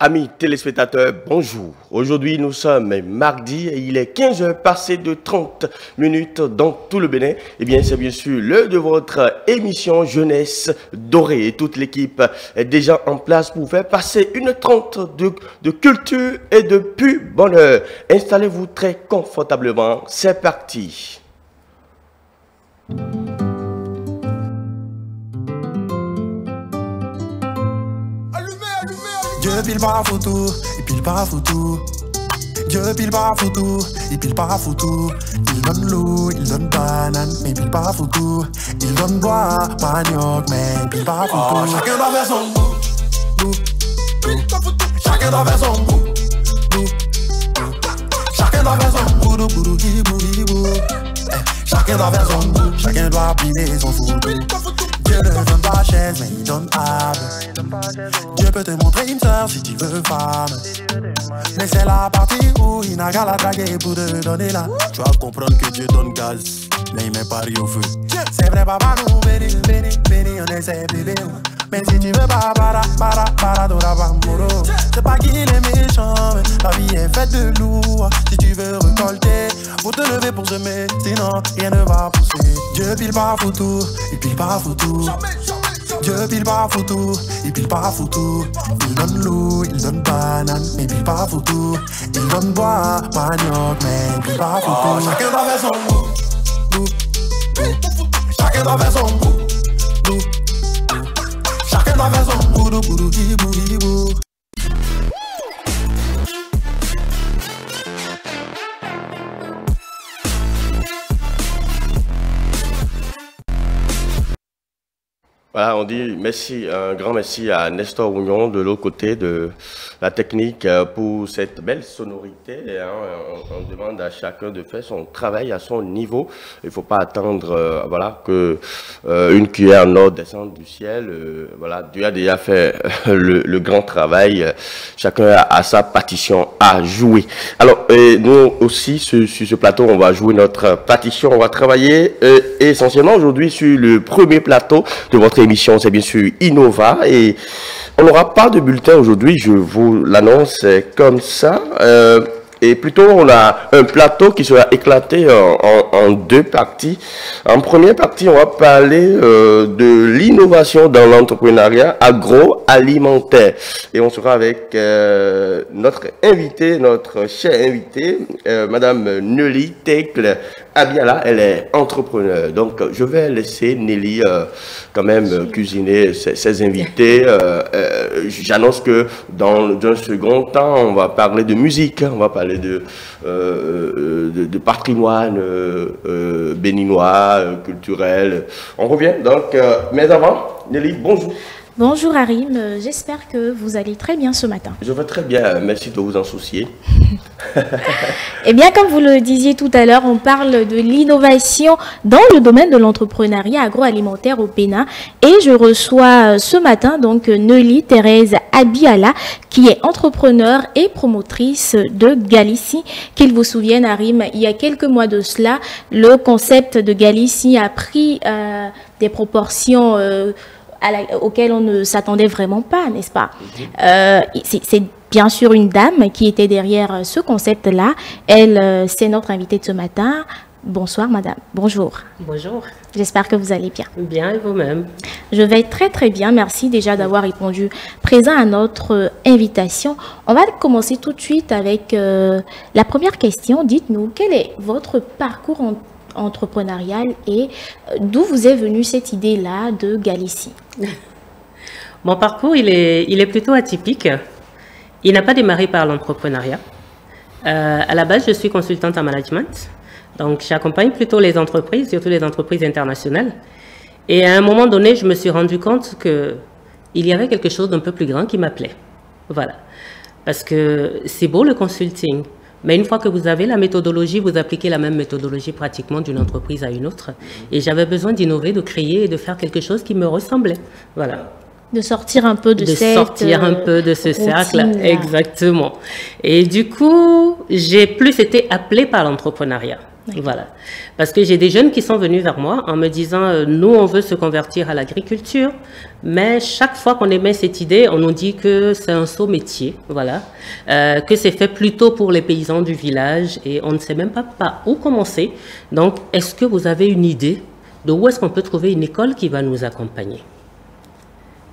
Amis téléspectateurs, bonjour. Aujourd'hui, nous sommes mardi et il est 15 h passé de 30 minutes dans tout le Bénin. Eh bien, c'est bien sûr l'heure de votre émission Jeunesse Dorée. Et toute l'équipe est déjà en place pour faire passer une trente de culture et de pur bonheur. Installez-vous très confortablement. C'est parti. Dieu pile pas photo, il pile pas photo. Dieu pile pas photo, il pile pas photo. Il donne l'eau, il donne banane, mais il pile pas photo. Il donne bois, manioc, mais il pile pas photo. Chacun doit faire son bout. Chacun doit faire son bout. Chacun doit faire son bout, boudou, hibou, hibou. Chacun doit faire son bout, chacun doit plier son fout. Dieu ne donne pas chaise, mais il donne âme. Dieu peut te montrer une sœur si tu veux femme. Mais c'est la partie où il n'a qu'à la draguer pour te donner là. Tu vas comprendre que Dieu donne gaz, mais il met Paris au feu. C'est vrai, papa, nous béni, béni, béni, on essaie bébé. Mais si tu veux pas, c'est pas qu'il est méchant, mais la vie est faite de lourd. Si tu veux récolter, faut te lever pour semer, sinon rien ne va pousser. Dieu pile pas photo, il pile pas photo. Dieu pile pas photo, il pile pas photo. Il donne l'eau, il donne banane, mais il pile pas photo. Il donne bois, manioc, mais il pile pas photo. Chacun doit faire son bout. Chacun doit faire son bout. Chacun doit faire son boudou, boudou, hibou, hibou. Voilà, on dit merci, un grand merci à Nestor Ougnon de l'autre côté de la technique pour cette belle sonorité. On demande à chacun de faire son travail à son niveau. Il ne faut pas attendre voilà, que une cuillère nord descende du ciel. Voilà, Dieu a déjà fait le grand travail. Chacun a sa partition à jouer. Alors, nous aussi, sur ce plateau, on va jouer notre partition. On va travailler essentiellement aujourd'hui sur le premier plateau de votre émission, c'est bien sûr Innova, et on n'aura pas de bulletin aujourd'hui, je vous l'annonce comme ça. Et plutôt, on a un plateau qui sera éclaté en deux parties. En première partie, on va parler de l'innovation dans l'entrepreneuriat agroalimentaire. Et on sera avec notre invité, notre chère invitée, Madame Nelly Tecle Abiala. Elle est entrepreneur. Donc, je vais laisser Nelly quand même cuisiner ses invités. J'annonce que dans un second temps, on va parler de musique, on va parler de patrimoine béninois, culturel. On revient donc, mais avant, Nelly, bonjour. Bonjour Harim, j'espère que vous allez très bien ce matin. Je vais très bien, merci de vous en soucier. Eh bien, comme vous le disiez tout à l'heure, on parle de l'innovation dans le domaine de l'entrepreneuriat agroalimentaire au Bénin. Et je reçois ce matin donc Nelly Thérèse Abiala, qui est entrepreneur et promotrice de Galicie. Qu'il vous souvienne, Harim, il y a quelques mois de cela, le concept de Galicie a pris des proportions auxquelles on ne s'attendait vraiment pas, n'est-ce pas? C'est bien sûr une dame qui était derrière ce concept-là. Elle, c'est notre invitée de ce matin. Bonsoir, madame. Bonjour. Bonjour. J'espère que vous allez bien. Bien, et vous-même? Je vais très, très bien. Merci déjà d'avoir répondu présent à notre invitation. On va commencer tout de suite avec la première question. Dites-nous, quel est votre parcours entrepreneurial et d'où vous est venue cette idée-là de Galicie? Mon parcours, il est plutôt atypique. Il n'a pas démarré par l'entrepreneuriat. À la base, je suis consultante en management. Donc, j'accompagne plutôt les entreprises, surtout les entreprises internationales. Et à un moment donné, je me suis rendu compte qu'il y avait quelque chose d'un peu plus grand qui m'appelait. Voilà. Parce que c'est beau le consulting. Mais une fois que vous avez la méthodologie, vous appliquez la même méthodologie pratiquement d'une entreprise à une autre. Et j'avais besoin d'innover, de créer et de faire quelque chose qui me ressemblait. Voilà. De sortir un peu de sortir un peu de ce cercle. Exactement. Et du coup, j'ai plus été appelée par l'entrepreneuriat. Voilà. Parce que j'ai des jeunes qui sont venus vers moi en me disant, nous, on veut se convertir à l'agriculture, mais chaque fois qu'on émet cette idée, on nous dit que c'est un saut métier, voilà, que c'est fait plutôt pour les paysans du village et on ne sait même pas par où commencer. Donc, est-ce que vous avez une idée de où est-ce qu'on peut trouver une école qui va nous accompagner?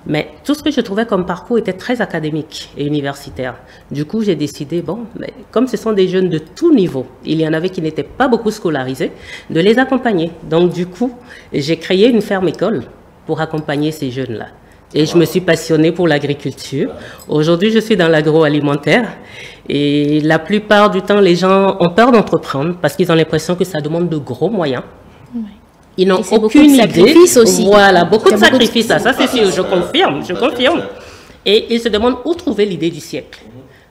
Mais tout ce que je trouvais comme parcours était très académique et universitaire. Du coup, j'ai décidé, bon, mais comme ce sont des jeunes de tout niveau, il y en avait qui n'étaient pas beaucoup scolarisés, de les accompagner. Donc, du coup, j'ai créé une ferme-école pour accompagner ces jeunes-là. Et je me suis passionnée pour l'agriculture. Aujourd'hui, je suis dans l'agroalimentaire. Et la plupart du temps, les gens ont peur d'entreprendre parce qu'ils ont l'impression que ça demande de gros moyens. Oui. Ils n'ont aucune idée. Aussi. Voilà, beaucoup de sacrifices. Ça c'est sûr, je confirme. Et ils se demandent où trouver l'idée du siècle.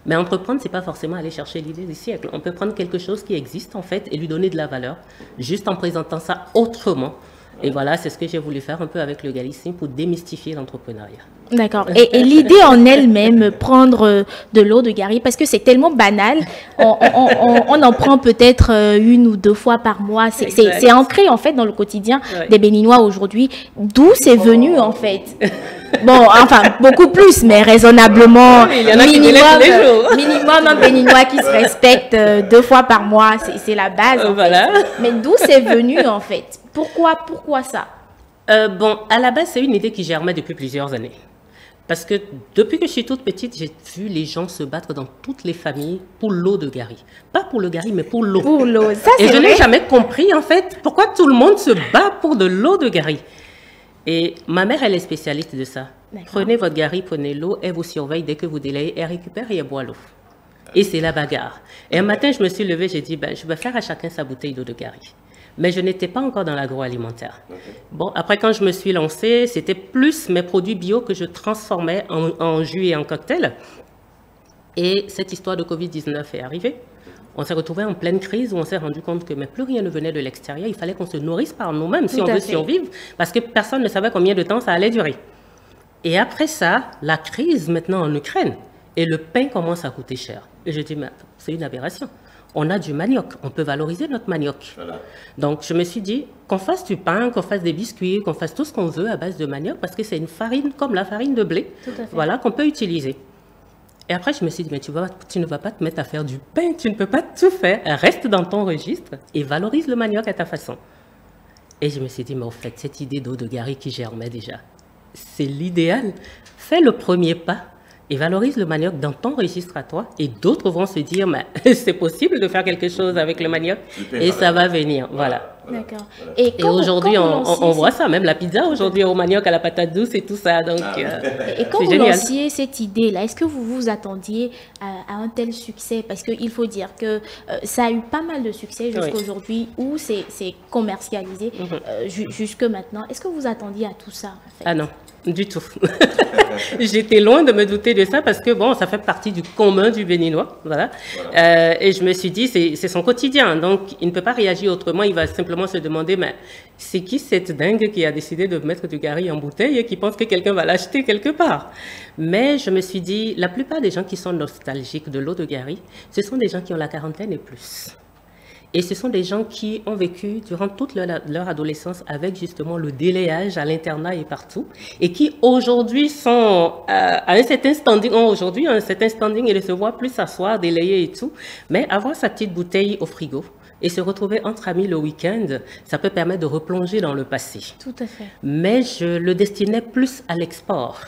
Mais entreprendre, c'est pas forcément aller chercher l'idée du siècle. On peut prendre quelque chose qui existe en fait et lui donner de la valeur, juste en présentant ça autrement. Et voilà, c'est ce que j'ai voulu faire un peu avec le Galicim pour démystifier l'entrepreneuriat. D'accord. Et l'idée en elle-même, prendre de l'eau de Gary, parce que c'est tellement banal, on en prend peut-être 1 ou 2 fois par mois. C'est ancré en fait dans le quotidien des Béninois aujourd'hui. D'où c'est venu en fait? Bon, enfin, beaucoup plus, mais raisonnablement. Il y en a minimum un Béninois qui se respecte 2 fois par mois, c'est la base. Voilà. Mais d'où c'est venu en fait? Pourquoi ça? Bon, à la base, c'est une idée qui germait depuis plusieurs années. Parce que depuis que je suis toute petite, j'ai vu les gens se battre dans toutes les familles pour l'eau de Gary. Pas pour le Gary, mais pour l'eau. Pour l'eau, ça c'est vrai. Et je n'ai jamais compris, en fait, pourquoi tout le monde se bat pour de l'eau de Gary. Et ma mère, elle est spécialiste de ça. Prenez votre Gary, prenez l'eau, elle vous surveille. Dès que vous délayez, elle récupère et elle boit l'eau. Et c'est la bagarre. Et un matin, je me suis levée, j'ai dit, ben, je vais faire à chacun sa bouteille d'eau de Gary. Mais je n'étais pas encore dans l'agroalimentaire. Bon, après, quand je me suis lancée, c'était plus mes produits bio que je transformais en jus et en cocktail. Et cette histoire de Covid-19 est arrivée. On s'est retrouvé en pleine crise où on s'est rendu compte que mais plus rien ne venait de l'extérieur. Il fallait qu'on se nourrisse par nous-mêmes si on veut survivre, parce que personne ne savait combien de temps ça allait durer. Et après ça, la crise maintenant en Ukraine, et le pain commence à coûter cher. Et je dis, mais c'est une aberration. On a du manioc, on peut valoriser notre manioc. Voilà. Donc, je me suis dit qu'on fasse du pain, qu'on fasse des biscuits, qu'on fasse tout ce qu'on veut à base de manioc, parce que c'est une farine comme la farine de blé, voilà, qu'on peut utiliser. Et après, je me suis dit, mais tu ne vas pas te mettre à faire du pain, tu ne peux pas tout faire. Reste dans ton registre et valorise le manioc à ta façon. Et je me suis dit, mais en fait, cette idée d'eau de Gary qui germait déjà, c'est l'idéal. Fais le premier pas. Et valorise le manioc dans ton registre à toi. Et d'autres vont se dire, mais c'est possible de faire quelque chose avec le manioc. Et ça va venir. Voilà. D'accord. Et aujourd'hui, on voit ça. Même la pizza, aujourd'hui, au manioc, à la patate douce et tout ça. Donc, et quand vous lanciez cette idée-là, est-ce que vous vous attendiez à un tel succès? Parce qu'il faut dire que ça a eu pas mal de succès jusqu'à aujourd'hui, où c'est commercialisé jusque maintenant. Est-ce que vous attendiez à tout ça en fait? Ah non. Du tout. J'étais loin de me douter de ça parce que, bon, ça fait partie du commun du Béninois, voilà. Et je me suis dit, c'est son quotidien, donc il ne peut pas réagir autrement, il va simplement se demander, mais c'est qui cette dingue qui a décidé de mettre du Gary en bouteille et qui pense que quelqu'un va l'acheter quelque part? Mais je me suis dit, la plupart des gens qui sont nostalgiques de l'eau de Gary, ce sont des gens qui ont la quarantaine et plus. Et ce sont des gens qui ont vécu durant toute leur adolescence avec justement le délayage à l'internat et partout, et qui aujourd'hui sont à un certain standing, et ne se voient plus s'asseoir, délayer et tout, mais avoir sa petite bouteille au frigo et se retrouver entre amis le week-end, ça peut permettre de replonger dans le passé. Tout à fait. Mais je le destinais plus à l'export.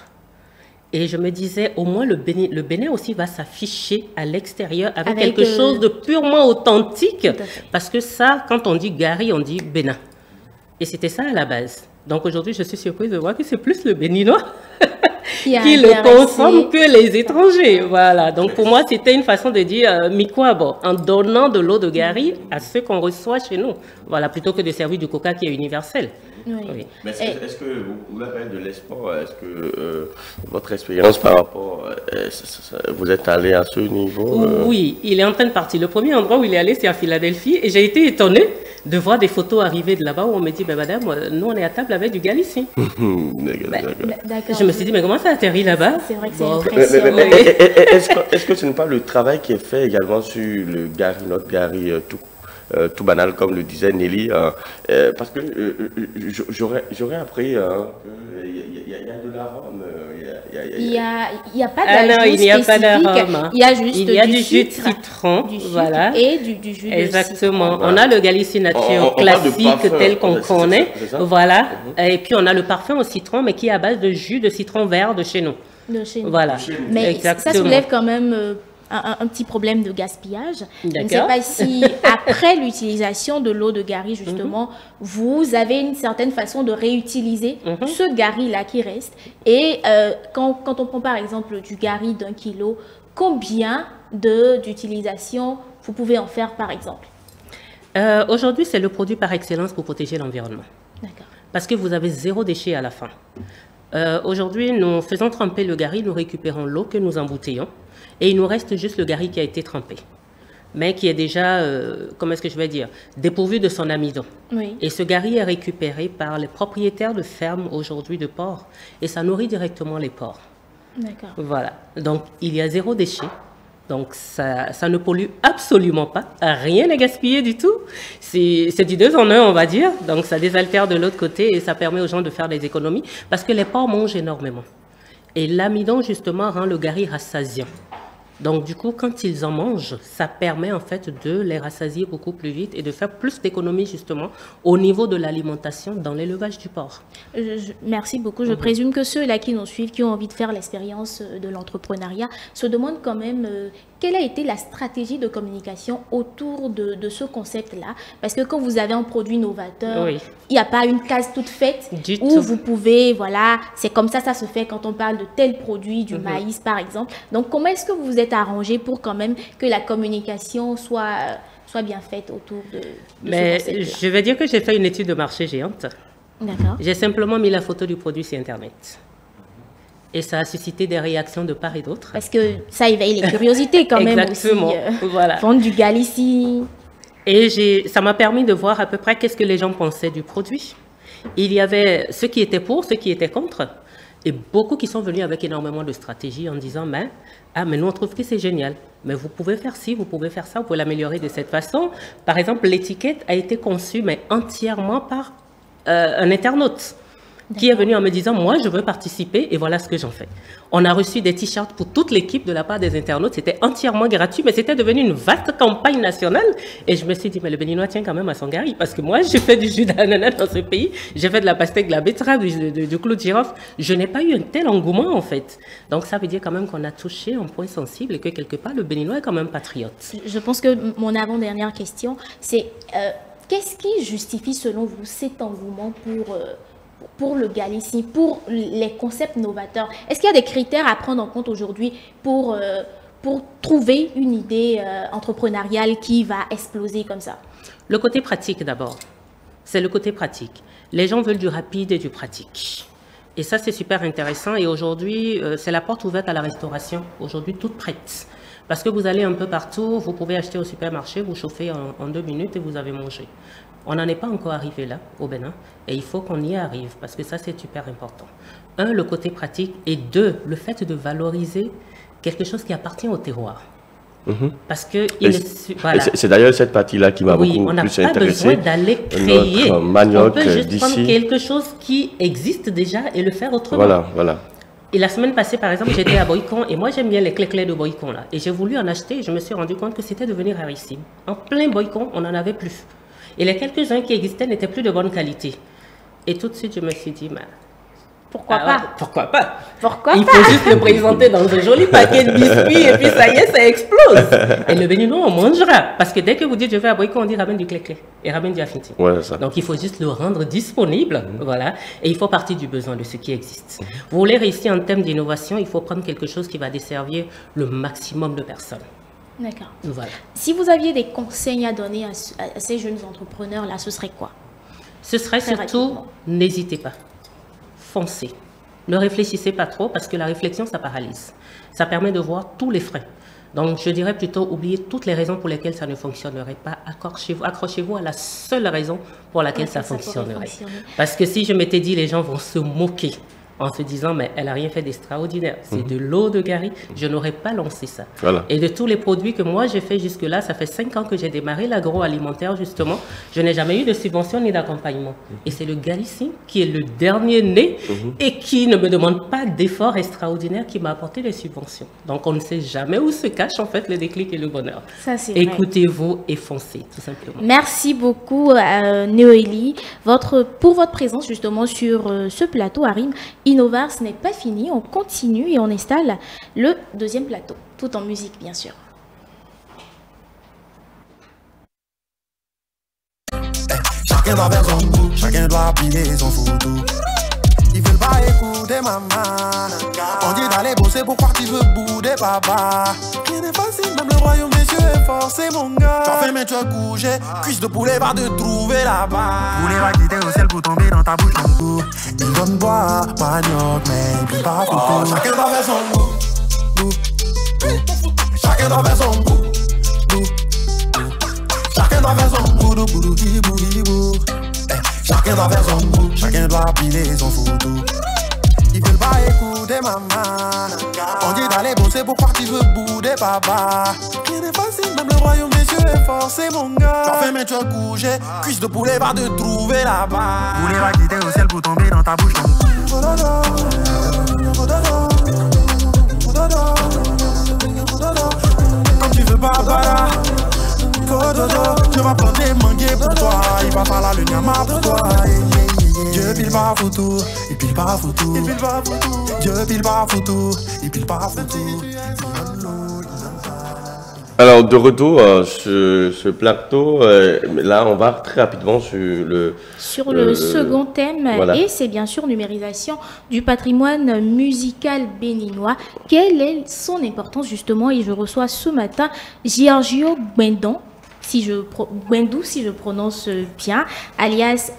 Et je me disais, au moins le Bénin aussi va s'afficher à l'extérieur avec quelque chose de purement authentique. Parce que ça, quand on dit Gary, on dit Bénin. Et c'était ça à la base. Donc aujourd'hui, je suis surprise de voir que c'est plus le Béninois qui le consomme que les étrangers. Voilà. Donc pour moi, c'était une façon de dire, Mikwabo, en donnant de l'eau de Gary à ceux qu'on reçoit chez nous. Voilà, plutôt que de servir du coca qui est universel. Oui. Mais est-ce que vous avez de l'espoir? Est-ce que votre expérience par rapport, vous êtes allé à ce niveau? Oui, il est en train de partir. Le premier endroit où il est allé, c'est à Philadelphie. Et j'ai été étonnée de voir des photos arriver de là-bas où on me dit, ben, madame, nous on est à table avec du Galicien. Je me suis dit, mais comment ça atterrit là-bas? C'est vrai que c'est impressionnant. Est-ce que ce n'est pas le travail qui est fait également sur le Gary, notre Gary tout? tout banal, comme le disait Nelly, parce que j'aurais appris qu'il y a de l'arôme. Il n'y a pas Ah non, d'ajout il n'y a pas spécifique. d'arôme, hein. Il y a juste Il y a du jus de sucre, citron, du sucre voilà. et du jus de Exactement. citron. On a le Galicie nature On parle de classique parfum, tel qu'on c'est connaît. ça? Voilà. Et puis on a le parfum au citron, mais qui est à base de jus de citron vert de chez nous. De chez nous. Voilà. Mais Exactement. ça soulève quand même un petit problème de gaspillage. Je ne sais D'accord. pas si, après l'utilisation de l'eau de gari, justement, vous avez une certaine façon de réutiliser ce gari-là qui reste. Et quand on prend par exemple du gari d'1 kilo, combien d'utilisation vous pouvez en faire par exemple? Aujourd'hui, c'est le produit par excellence pour protéger l'environnement. D'accord. Parce que vous avez 0 déchet à la fin. Aujourd'hui, nous faisons tremper le gari, nous récupérons l'eau que nous embouteillons et il nous reste juste le gari qui a été trempé, mais qui est déjà, comment est-ce que je vais dire, dépourvu de son amidon. Oui. Et ce gari est récupéré par les propriétaires de fermes aujourd'hui de porcs et ça nourrit directement les porcs. D'accord. Voilà. Donc, il y a 0 déchet. Donc, ça ne pollue absolument pas. Rien n'est gaspillé du tout. C'est du 2 en 1, on va dire. Donc, ça désaltère de l'autre côté et ça permet aux gens de faire des économies parce que les porcs mangent énormément. Et l'amidon, justement, rend le gari rassasiant. Donc, du coup, quand ils en mangent, ça permet en fait de les rassasier beaucoup plus vite et de faire plus d'économies, justement, au niveau de l'alimentation dans l'élevage du porc. Merci beaucoup. Je présume que ceux-là qui nous suivent, qui ont envie de faire l'expérience de l'entrepreneuriat, se demandent quand même quelle a été la stratégie de communication autour de ce concept-là. Parce que quand vous avez un produit novateur, Oui. il n'y a pas une case toute faite Du où tout. vous pouvez, voilà, c'est comme ça se fait quand on parle de tel produit, du maïs par exemple. Donc, comment est-ce que vous vous êtes arrangé pour quand même que la communication soit bien faite autour de Mais ce concept-là? je vais dire que j'ai fait une étude de marché géante. D'accord. J'ai simplement mis la photo du produit sur Internet. Et ça a suscité des réactions de part et d'autre. Parce que ça éveille les curiosités quand même Exactement, aussi. voilà. Vendre du Galicie. Et ça m'a permis de voir à peu près qu'est-ce que les gens pensaient du produit. Il y avait ceux qui étaient pour, ceux qui étaient contre, et beaucoup qui sont venus avec énormément de stratégies en disant mais nous on trouve que c'est génial, mais vous pouvez faire ci, vous pouvez faire ça, vous pouvez l'améliorer de cette façon. Par exemple, l'étiquette a été conçue mais entièrement par un internaute qui est venu en me disant moi je veux participer et voilà ce que j'en fais. On a reçu des t-shirts pour toute l'équipe de la part des internautes, c'était entièrement gratuit, mais c'était devenu une vaste campagne nationale. Et je me suis dit, mais le Béninois tient quand même à son gari, parce que moi, j'ai fait du jus d'ananas dans ce pays, j'ai fait de la pastèque, de la betterave, du clou de girofle. Je n'ai pas eu un tel engouement, en fait. Donc, ça veut dire quand même qu'on a touché un point sensible et que quelque part, le Béninois est quand même patriote. Je pense que mon avant-dernière question, c'est qu'est-ce qui justifie selon vous cet engouement pour le Galicie, pour les concepts novateurs? Est-ce qu'il y a des critères à prendre en compte aujourd'hui pour trouver une idée entrepreneuriale qui va exploser comme ça? Le côté pratique d'abord. C'est le côté pratique. Les gens veulent du rapide et du pratique. Et ça, c'est super intéressant. Et aujourd'hui, c'est la porte ouverte à la restauration. Aujourd'hui, toute prête. Parce que vous allez un peu partout, vous pouvez acheter au supermarché, vous chauffez en 2 minutes et vous avez mangé. On n'en est pas encore arrivé là, au Bénin, et il faut qu'on y arrive, parce que ça, c'est super important. 1, le côté pratique, et 2, le fait de valoriser quelque chose qui appartient au terroir. Parce que voilà. C'est d'ailleurs cette partie-là qui m'a beaucoup On n'a plus pas intéressé. besoin d'aller créer. Notre manioc On peut juste d'ici. prendre quelque chose qui existe déjà et le faire autrement. Voilà. Et la semaine passée, par exemple, j'étais à Boycon et moi j'aime bien les clés de Boycon là. Et j'ai voulu en acheter et je me suis rendu compte que c'était devenu rarissime. En plein Boycon, on n'en avait plus. Et les quelques-uns qui existaient n'étaient plus de bonne qualité. Et tout de suite, je me suis dit, mais Pourquoi pas? Pourquoi pas? Pourquoi Il pas? faut juste le présenter dans un joli paquet de biscuits et puis ça y est, ça explose. Et le Béninois, on mangera. Parce que dès que vous dites je vais à Boycon, on dit ramène du clé et ramène du affinity. Ouais, c'est ça. Donc il faut juste le rendre disponible. Voilà. Et il faut partir du besoin de ce qui existe. Vous voulez réussir en termes d'innovation, il faut prendre quelque chose qui va desservir le maximum de personnes. D'accord. Voilà. Si vous aviez des conseils à donner à ces jeunes entrepreneurs-là, ce serait quoi? Ce serait Très surtout, rapidement. n'hésitez pas. Foncez. Ne réfléchissez pas trop parce que la réflexion, ça paralyse. Ça permet de voir tous les freins. Donc, je dirais plutôt, oubliez toutes les raisons pour lesquelles ça ne fonctionnerait pas. Accrochez-vous à la seule raison pour laquelle ça pourrait fonctionnerait. fonctionner. Parce que si je m'étais dit, les gens vont se moquer en se disant, mais elle n'a rien fait d'extraordinaire. C'est de l'eau de Gary. Je n'aurais pas lancé ça. Voilà. Et de tous les produits que moi j'ai fait jusque-là, ça fait 5 ans que j'ai démarré l'agroalimentaire justement. Je n'ai jamais eu de subvention ni d'accompagnement. Et c'est le Galissime qui est le dernier né et qui ne me demande pas d'efforts extraordinaires qui m'a apporté les subventions. Donc on ne sait jamais où se cache en fait le déclic et le bonheur. Ça, c'est vrai. Écoutez-vous et foncez, tout simplement. Merci beaucoup, Noélie, pour votre présence justement sur ce plateau. Harim, Innovar, ce n'est pas fini. On continue et on installe le deuxième plateau, tout en musique, bien sûr. Chacun doit faire son goût, chacun doit appliquer son photo. Ils veulent pas écouter maman. On dit d'aller bosser, pourquoi tu veux bouder papa? Rien n'est facile, même le royaume des cieux est forcé mon gars. Tu as fait mais tu as couché, cuisse de poulet va te trouver là-bas. Poulet va quitter au ciel pour tomber dans ta bouche ton goût. Ils donnent boire, manioc, mais puis pas photo. Chacun doit faire son goût. Chacun doit faire son goût. Chacun doit faire son goût, chacun doit faire son goût, chacun doit appliquer son photo. Ils veulent pas écouter maman. On dit d'aller bosser, pourquoi tu veux bouder papa? Rien n'est facile, même le royaume des cieux est forcé mon gars. Tu as fait mais tu as couché, cuisse de poulet va te trouver là-bas. Poulet va quitter au ciel pour tomber dans ta bouche. Quand tu veux pas voilà. Je vais planter manguer pour toi. Il va falloir le nyama pour toi. Dieu pile pas photo, il pile pas photo. Dieu pile pas photo, il pile pas photo. Alors, de retour sur ce plateau, là, on va très rapidement sur le second thème, voilà. Et c'est bien sûr numérisation du patrimoine musical béninois. Quelle est son importance justement? Et je reçois ce matin Giorgio Gwendon, si je prononce bien, alias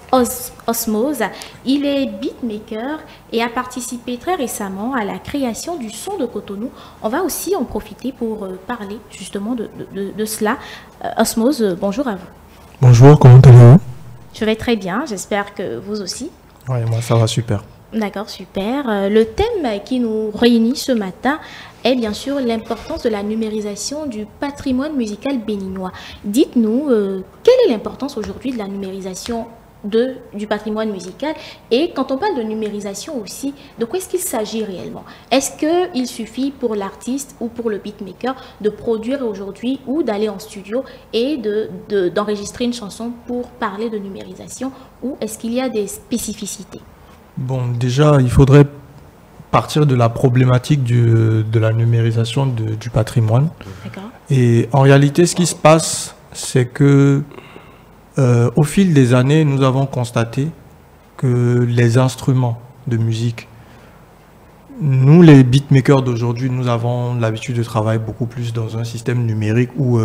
Osmose. Il est beatmaker et a participé très récemment à la création du son de Cotonou. On va aussi en profiter pour parler justement de cela. Osmose, bonjour à vous. Bonjour, comment allez-vous? Je vais très bien, j'espère que vous aussi. Oui, moi ça va super. D'accord, super. Le thème qui nous réunit ce matin est bien sûr l'importance de la numérisation du patrimoine musical béninois. Dites-nous, quelle est l'importance aujourd'hui de la numérisation du patrimoine musical? Et quand on parle de numérisation aussi, de quoi est-ce qu'il s'agit réellement? Est-ce qu'il suffit pour l'artiste ou pour le beatmaker de produire aujourd'hui ou d'aller en studio et d'enregistrer une chanson pour parler de numérisation, ou est-ce qu'il y a des spécificités? Bon, déjà, il faudrait partir de la problématique de la numérisation du patrimoine. D'accord. Et en réalité, ce qui se passe, c'est que au fil des années, nous avons constaté que les instruments de musique, nous les beatmakers d'aujourd'hui, nous avons l'habitude de travailler beaucoup plus dans un système numérique où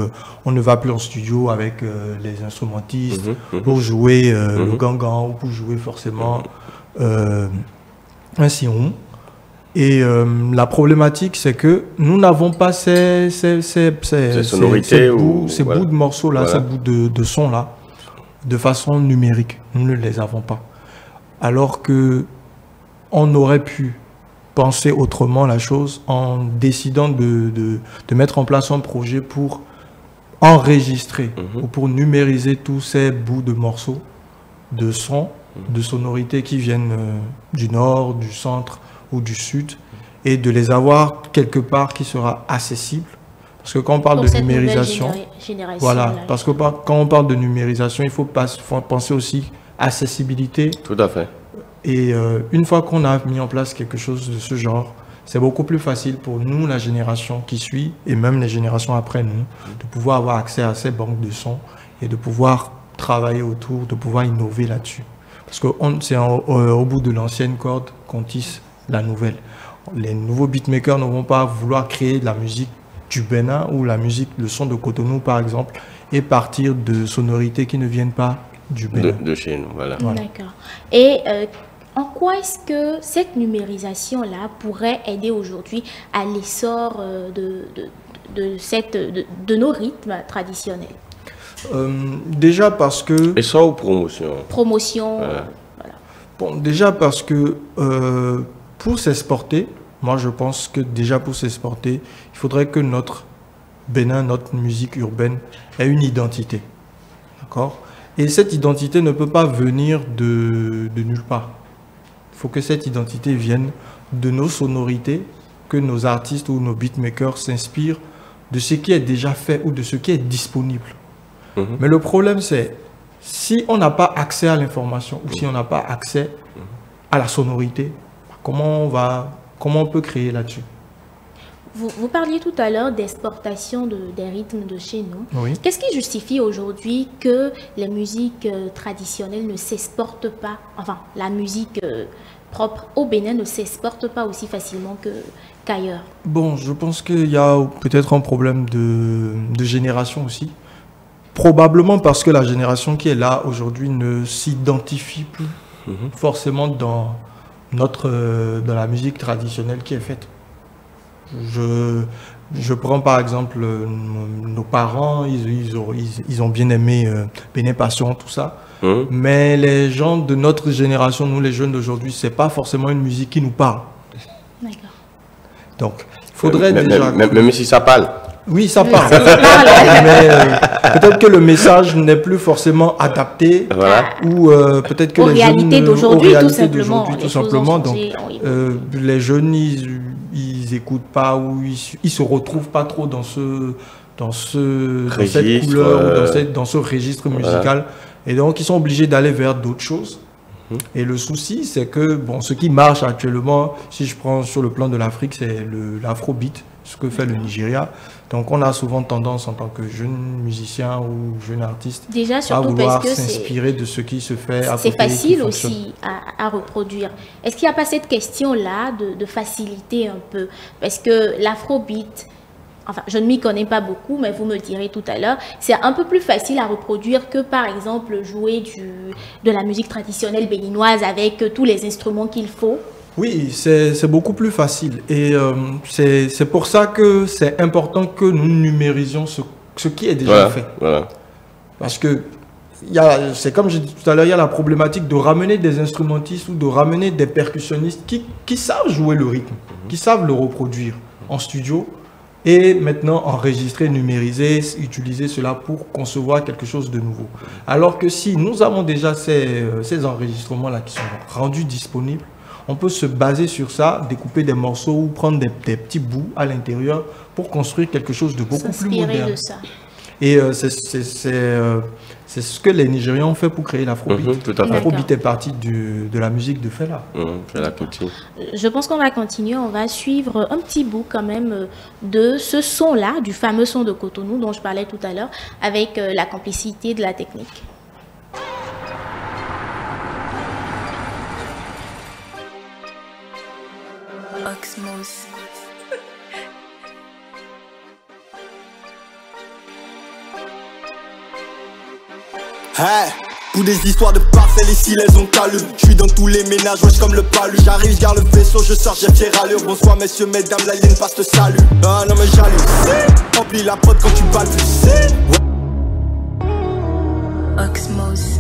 on ne va plus en studio avec les instrumentistes pour jouer le gangan ou pour jouer forcément un sillon. Et la problématique, c'est que nous n'avons pas ces sonorités, ces bouts de morceaux là, ces bouts de son là, de façon numérique. Nous ne les avons pas. Alors que on aurait pu penser autrement la chose en décidant de mettre en place un projet pour enregistrer ou pour numériser tous ces bouts de morceaux de son, de sonorités qui viennent du nord, du centre ou du sud, et de les avoir quelque part qui sera accessible. Parce que quand on parle de numérisation, voilà, parce que quand on parle de numérisation, il faut penser aussi accessibilité. Tout à fait. Et une fois qu'on a mis en place quelque chose de ce genre, c'est beaucoup plus facile pour nous, la génération qui suit, et même les générations après nous, de pouvoir avoir accès à ces banques de sons et de pouvoir travailler autour, de pouvoir innover là-dessus. Parce que c'est au bout de l'ancienne corde qu'on tisse la nouvelle. Les nouveaux beatmakers ne vont pas vouloir créer de la musique du Bénin ou la musique, le son de Cotonou par exemple, et partir de sonorités qui ne viennent pas du Bénin. De chez nous, voilà. D'accord. Et en quoi est-ce que cette numérisation-là pourrait aider aujourd'hui à l'essor de nos rythmes traditionnels? Déjà parce que... Essor ou promotion? Promotion, voilà. Bon, déjà parce que pour s'exporter, moi je pense que déjà pour s'exporter, il faudrait que notre Bénin, notre musique urbaine ait une identité. D'accord? Et cette identité ne peut pas venir de nulle part. Il faut que cette identité vienne de nos sonorités, que nos artistes ou nos beatmakers s'inspirent de ce qui est déjà fait ou de ce qui est disponible. Mais le problème, c'est si on n'a pas accès à l'information ou si on n'a pas accès à la sonorité, comment on peut créer là-dessus? Vous parliez tout à l'heure d'exportation des rythmes de chez nous. Oui. Qu'est-ce qui justifie aujourd'hui que les musiques traditionnelles ne s'exportent pas, enfin la musique propre au Bénin ne s'exporte pas aussi facilement qu'ailleurs? Bon, je pense qu'il y a peut-être un problème de génération aussi. Probablement parce que la génération qui est là aujourd'hui ne s'identifie plus forcément dans la musique traditionnelle qui est faite. Je prends par exemple nos parents, ils ont bien aimé Bénin Passion, tout ça. Mais les gens de notre génération, nous les jeunes d'aujourd'hui, c'est pas forcément une musique qui nous parle. D'accord. Donc, il faudrait déjà... Même si ça parle. Oui, ça parle. Mais peut-être que le message n'est plus forcément adapté. Voilà. Ou peut-être que aux les réalités jeunes... d'aujourd'hui, tout simplement. Donc, les jeunes, ils écoutent pas ou ils se retrouvent pas trop dans cette couleur, dans ce registre musical. Et donc, ils sont obligés d'aller vers d'autres choses. Et le souci, c'est que bon, ce qui marche actuellement, si je prends sur le plan de l'Afrique, c'est l'afrobeat, ce que fait le Nigeria. Donc, on a souvent tendance, en tant que jeune musicien ou jeune artiste, déjà, à vouloir s'inspirer de ce qui se fait à côté. C'est facile aussi à reproduire. Est-ce qu'il n'y a pas cette question-là de facilité un peu? Parce que l'afrobeat, enfin, je ne m'y connais pas beaucoup, mais vous me le direz tout à l'heure, c'est un peu plus facile à reproduire que, par exemple, jouer de la musique traditionnelle béninoise avec tous les instruments qu'il faut. Oui, c'est beaucoup plus facile. Et c'est pour ça que c'est important que nous numérisions ce qui est déjà fait. Voilà. Parce que, c'est comme je disais tout à l'heure, il y a la problématique de ramener des instrumentistes ou de ramener des percussionnistes qui savent jouer le rythme, qui savent le reproduire en studio. Et maintenant, enregistrer, numériser, utiliser cela pour concevoir quelque chose de nouveau. Alors que si nous avons déjà ces enregistrements-là qui sont rendus disponibles, on peut se baser sur ça, découper des morceaux ou prendre des petits bouts à l'intérieur pour construire quelque chose de beaucoup plus moderne. De ça. Et c'est ce que les Nigérians ont fait pour créer l'afrobeat. L'afrobeat est partie de la musique de Fela. Je pense qu'on va continuer, on va suivre un petit bout quand même de ce son-là, du fameux son de Cotonou dont je parlais tout à l'heure, avec la complicité de la technique. Oxmos. Hey, pour des histoires de parcelles ici les ont calus. Je suis dans tous les ménages, wesh comme le palu. J'arrive, je garde le vaisseau, je sors, j'ai fière allure. Bonsoir messieurs, mesdames, la ligne passe te salue. Ah non mais jaloux, remplis la pote quand tu balbuties. Oxmos.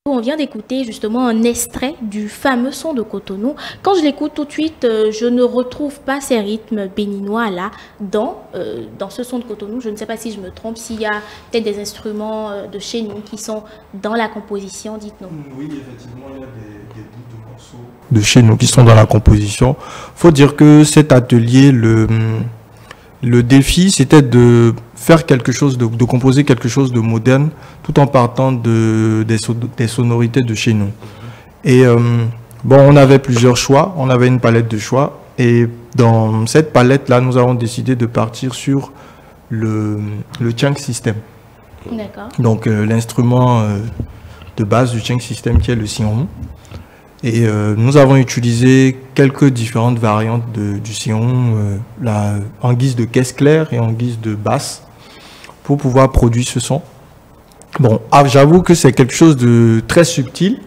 On vient d'écouter justement un extrait du fameux son de Cotonou. Quand je l'écoute tout de suite, je ne retrouve pas ces rythmes béninois là dans ce son de Cotonou. Je ne sais pas si je me trompe, s'il y a peut-être des instruments de chez nous qui sont dans la composition, dites-nous. Oui, effectivement, il y a des bouts de morceaux de chez nous qui sont dans la composition. Il faut dire que cet atelier, Le défi, c'était de faire quelque chose, de composer quelque chose de moderne, tout en partant des sonorités de chez nous. Et bon, on avait plusieurs choix, on avait une palette de choix. Et dans cette palette-là, nous avons décidé de partir sur le Chang System. D'accord. Donc l'instrument de base du Chang System qui est le Singhong. Et nous avons utilisé quelques différentes variantes du Singhong en guise de caisse claire et en guise de basse pour pouvoir produire ce son. Bon, j'avoue que c'est quelque chose de très subtil.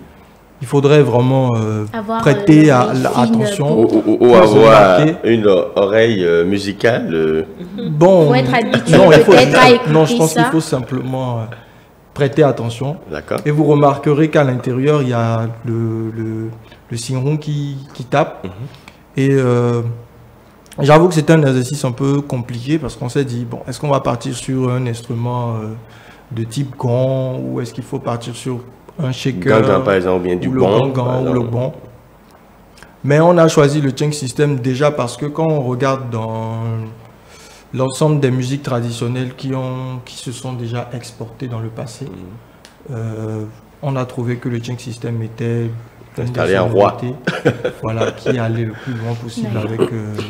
Il faudrait vraiment prêter attention. Ou avoir une oreille musicale. Bon, faut être habitué non, peut-être à écouter non, je pense ça. qu'il faut simplement prêter attention. D'accord. Et vous remarquerez qu'à l'intérieur, il y a le Singhong qui tape. Et j'avoue que c'était un exercice un peu compliqué parce qu'on s'est dit, bon, est-ce qu'on va partir sur un instrument de type gong ou est-ce qu'il faut partir sur un shaker, Gangan, par exemple, ou bien du ou le bon. gangan, ou le bon. Mais on a choisi le Chang System déjà parce que quand on regarde dans l'ensemble des musiques traditionnelles qui se sont déjà exportées dans le passé, on a trouvé que le Chang System était installé un roi. Voilà, qui allait le plus loin possible avec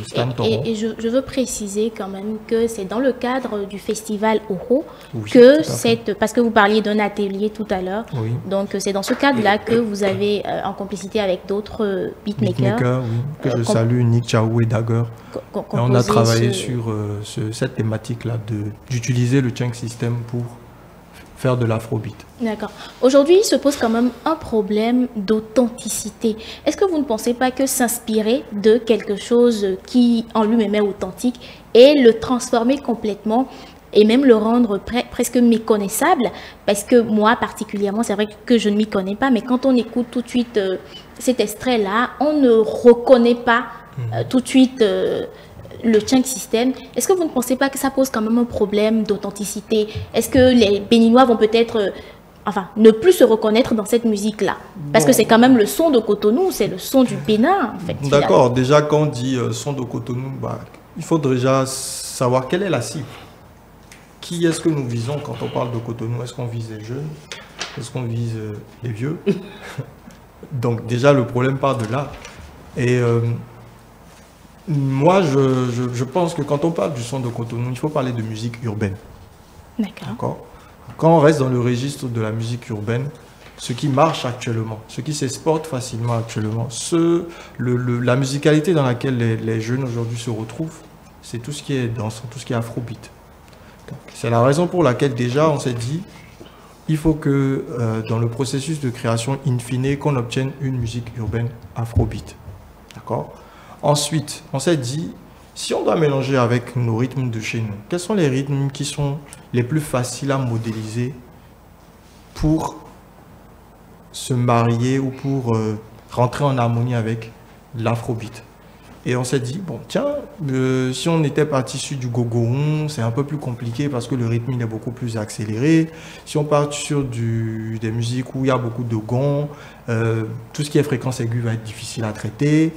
Stan Toro. Et je veux préciser quand même que c'est dans le cadre du festival Oro Oui, que tout à fait. parce que vous parliez d'un atelier tout à l'heure, Oui. donc c'est dans ce cadre-là que vous avez, en complicité avec d'autres beatmakers, Oui, que je salue, Nick Chao et Dagger. Et on a composé travaillé sur cette thématique-là d'utiliser le Chang System pour faire de l'afrobeat. D'accord. Aujourd'hui, il se pose quand même un problème d'authenticité. Est-ce que vous ne pensez pas que s'inspirer de quelque chose qui en lui-même est authentique et le transformer complètement et même le rendre presque méconnaissable, parce que moi particulièrement, c'est vrai que je ne m'y connais pas, mais quand on écoute tout de suite cet extrait-là, on ne reconnaît pas tout de suite le Chang System. Est-ce que vous ne pensez pas que ça pose quand même un problème d'authenticité? Est-ce que les Béninois vont peut-être ne plus se reconnaître dans cette musique-là? Parce que c'est quand même le son de Cotonou, c'est le son du Bénin, en fait. D'accord, déjà quand on dit son de Cotonou, il faut déjà savoir quelle est la cible. Qui est-ce que nous visons quand on parle de Cotonou? Est-ce qu'on vise les jeunes? Est-ce qu'on vise les vieux? Donc déjà le problème part de là. Et moi je pense que quand on parle du son de Cotonou, il faut parler de musique urbaine. D'accord. Quand on reste dans le registre de la musique urbaine, ce qui marche actuellement, ce qui s'exporte facilement actuellement, la musicalité dans laquelle les jeunes aujourd'hui se retrouvent, c'est tout ce qui est dansant, tout ce qui est afrobeat. C'est la raison pour laquelle déjà on s'est dit, il faut que dans le processus de création in fine, qu'on obtienne une musique urbaine afrobeat. D'accord. Ensuite, on s'est dit, si on doit mélanger avec nos rythmes de chez nous, quels sont les rythmes qui sont les plus faciles à modéliser pour se marier ou pour rentrer en harmonie avec l'afrobeat? Et on s'est dit, bon, tiens, si on était parti sur du gogoron, c'est un peu plus compliqué parce que le rythme il est beaucoup plus accéléré. Si on part sur des musiques où il y a beaucoup de gons, tout ce qui est fréquence aiguë va être difficile à traiter.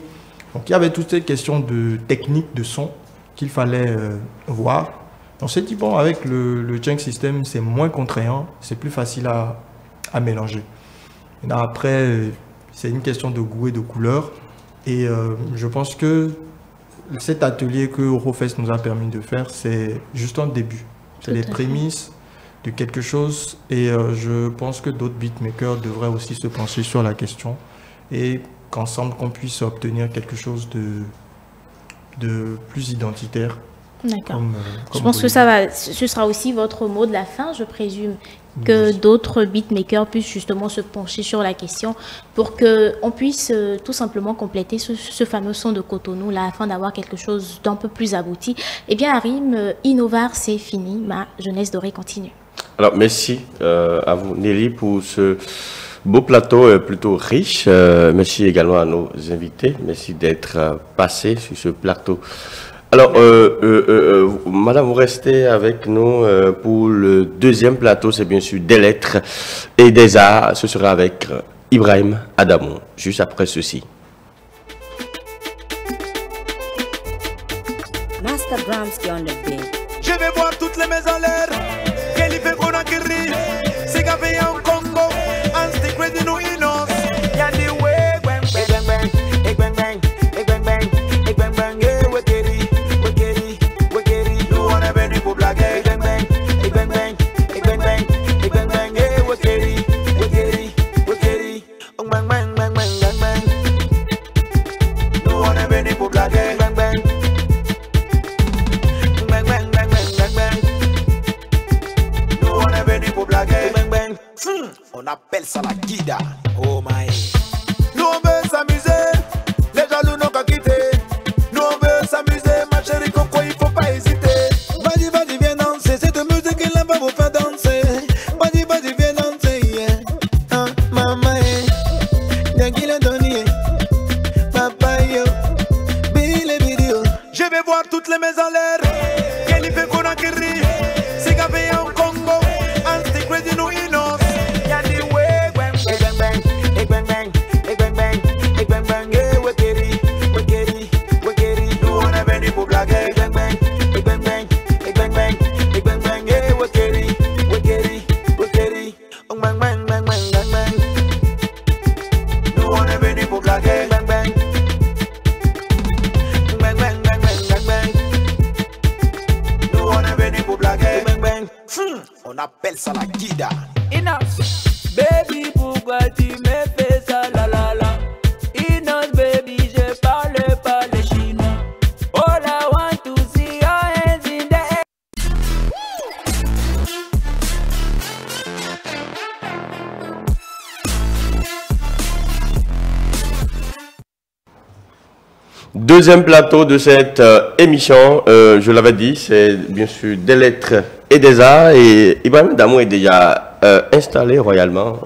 Donc il y avait toutes ces questions de technique de son qu'il fallait voir. On s'est dit, bon, avec le Chang System, c'est moins contraignant, c'est plus facile à mélanger. Et là, après, c'est une question de goût et de couleur. Et je pense que cet atelier que Eurofest nous a permis de faire, c'est juste un début. C'est les prémices de quelque chose. Et je pense que d'autres beatmakers devraient aussi se pencher sur la question. Et qu'ensemble, qu'on puisse obtenir quelque chose de plus identitaire. D'accord. Je pense que ce sera aussi votre mot de la fin, je présume, que d'autres beatmakers puissent justement se pencher sur la question pour qu'on puisse tout simplement compléter ce fameux son de Cotonou là, afin d'avoir quelque chose d'un peu plus abouti. Eh bien, Harim, Innovar, c'est fini. Ma jeunesse dorée continue. Alors, merci à vous, Nelly, pour ce beau plateau plutôt riche. Merci également à nos invités. Merci d'être passés sur ce plateau. Alors, madame, vous restez avec nous pour le deuxième plateau, c'est bien sûr des lettres et des arts. Ce sera avec Ibrahim Adamou, juste après ceci. Master Bromsky on the beat. Je vais voir toutes les maisons en l'air. Quel fait qu'on a guéri. C'est qu'avait en Congo. En stick ready no innocence. Y'a des way, bang bang, bang bang, bang bang, bang bang, yeah, we get it. Nous on est venu pour blaguer. Bang bang, bang bang, bang bang, yeah, we get it. Bang bang, bang bang. Nous on est venu pour blaguer. Bang bang. On appelle ça la guida. Oh my. Nous on veut s'amuser. Les jaloux n'ont qu'à quitter. Nous on veut s'amuser. Ma chérie Coco, il faut pas hésiter. Vas-y, vas-y, viens danser. Cette musique là va vous faire danser. Vas-y, vas-y, viens danser. Yeah. Ah, maman, y'a qui l'a donné. Papa, yo. Billy vidéo. Je vais voir toutes les maisons en l'air. Quel fait qu'on a guéri. C'est qu'avait en Congo. En stick ready no innocence. On appelle ça la guida. Inos, baby, pourquoi tu me fais ça, la la la? Inos, baby, je parle pas le chinois. All I want to see your hands in the air. Deuxième plateau de cette émission, je l'avais dit, c'est bien sûr des lettres et des arts. Et Ibrahim Adamou est déjà installé royalement.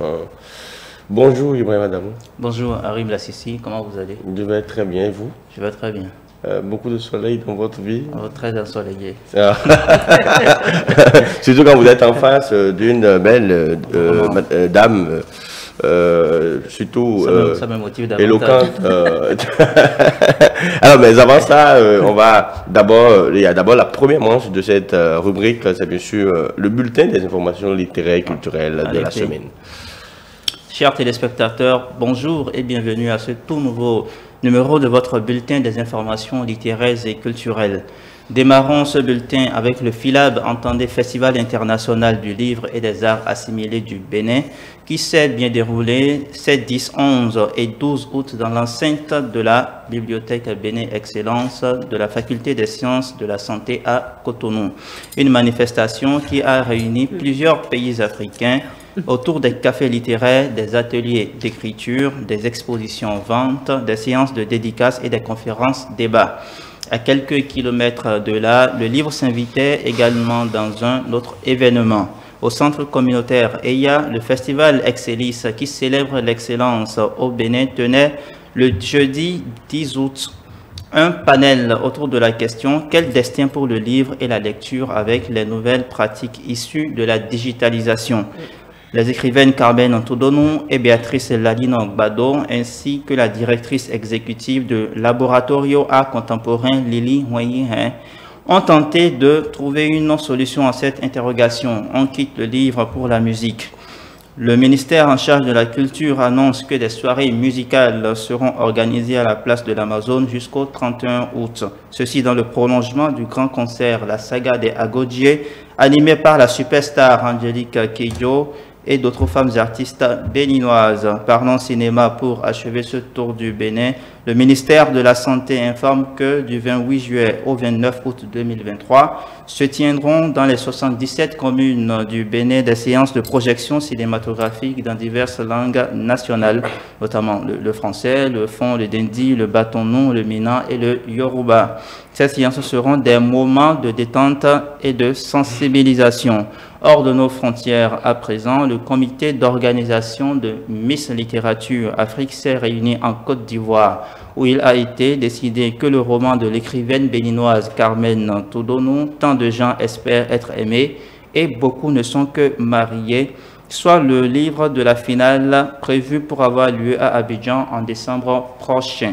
Bonjour Ibrahim Adamou. Bonjour Harim Lassissi, comment vous allez? Je vais très bien, et vous? Je vais très bien. Beaucoup de soleil dans votre vie? Très ensoleillé. Surtout quand vous êtes en face d'une belle dame. Surtout ça me motive davantage. Éloquente. Alors, mais avant ça, on va il y a d'abord la première manche de cette rubrique, c'est bien sûr le bulletin des informations littéraires et culturelles de la semaine. Chers téléspectateurs, bonjour et bienvenue à ce tout nouveau numéro de votre bulletin des informations littéraires et culturelles. Démarrons ce bulletin avec le FILAB, entendez Festival international du livre et des arts assimilés du Bénin, qui s'est bien déroulé 7, 10, 11 et 12 août dans l'enceinte de la Bibliothèque Bénin Excellence de la Faculté des sciences de la santé à Cotonou. Une manifestation qui a réuni plusieurs pays africains autour des cafés littéraires, des ateliers d'écriture, des expositions-ventes, des séances de dédicaces et des conférences-débats. À quelques kilomètres de là, le livre s'invitait également dans un autre événement. Au centre communautaire EIA, le festival Excellis, qui célèbre l'excellence au Bénin, tenait le jeudi 10 août un panel autour de la question « Quel destin pour le livre et la lecture avec les nouvelles pratiques issues de la digitalisation ?» Les écrivaines Carmen Antoudonou et Béatrice Ladino Gbado, ainsi que la directrice exécutive de Laboratorio Art Contemporain Lily Huayihen, ont tenté de trouver une solution à cette interrogation. On quitte le livre pour la musique. Le ministère en charge de la culture annonce que des soirées musicales seront organisées à la place de l'Amazone jusqu'au 31 août. Ceci dans le prolongement du grand concert La Saga des Agodjié, animé par la superstar Angélique Kidjo et d'autres femmes artistes béninoises. Parlons cinéma pour achever ce tour du Bénin. Le ministère de la Santé informe que du 28 juillet au 29 août 2023 se tiendront dans les 77 communes du Bénin des séances de projection cinématographique dans diverses langues nationales, notamment le français, le fon, le dindi, le batonou, le mina et le yoruba. Ces séances seront des moments de détente et de sensibilisation. Hors de nos frontières à présent, le comité d'organisation de Miss Littérature Afrique s'est réuni en Côte d'Ivoire, où il a été décidé que le roman de l'écrivaine béninoise Carmen Toudonou, Tant de gens espèrent être aimés et beaucoup ne sont que mariés, soit le livre de la finale prévu pour avoir lieu à Abidjan en décembre prochain.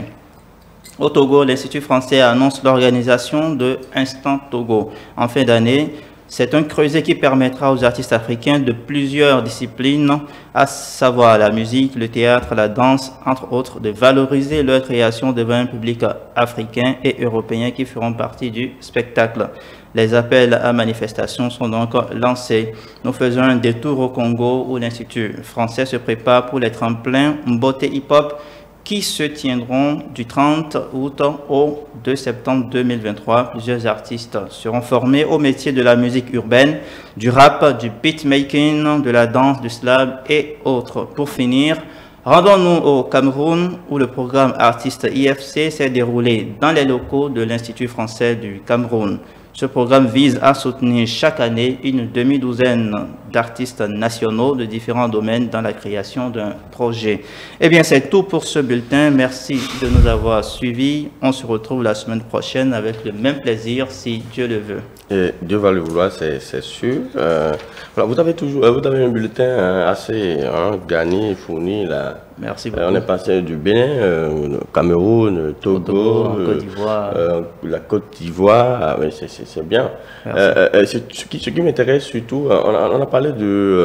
Au Togo, l'Institut français annonce l'organisation de Instant Togo. En fin d'année, c'est un creuset qui permettra aux artistes africains de plusieurs disciplines, à savoir la musique, le théâtre, la danse, entre autres, de valoriser leur création devant un public africain et européen qui feront partie du spectacle. Les appels à manifestation sont donc lancés. Nous faisons un détour au Congo où l'Institut français se prépare pour les tremplins Mboté Hip Hop qui se tiendront du 30 août au 2 septembre 2023. Plusieurs artistes seront formés au métier de la musique urbaine, du rap, du beatmaking, de la danse, du slam et autres. Pour finir, rendons-nous au Cameroun où le programme Artistes IFC s'est déroulé dans les locaux de l'Institut français du Cameroun. Ce programme vise à soutenir chaque année une demi-douzaine d'artistes nationaux de différents domaines dans la création d'un projet. Eh bien, c'est tout pour ce bulletin. Merci de nous avoir suivis. On se retrouve la semaine prochaine avec le même plaisir, si Dieu le veut. Et Dieu va le vouloir, c'est sûr. Voilà, vous avez un bulletin assez garni, fourni là. Merci beaucoup. On est passé du Bénin, Cameroun, Togo, Côte d'Ivoire. La Côte d'Ivoire, c'est bien. Ce qui m'intéresse surtout, on a parlé du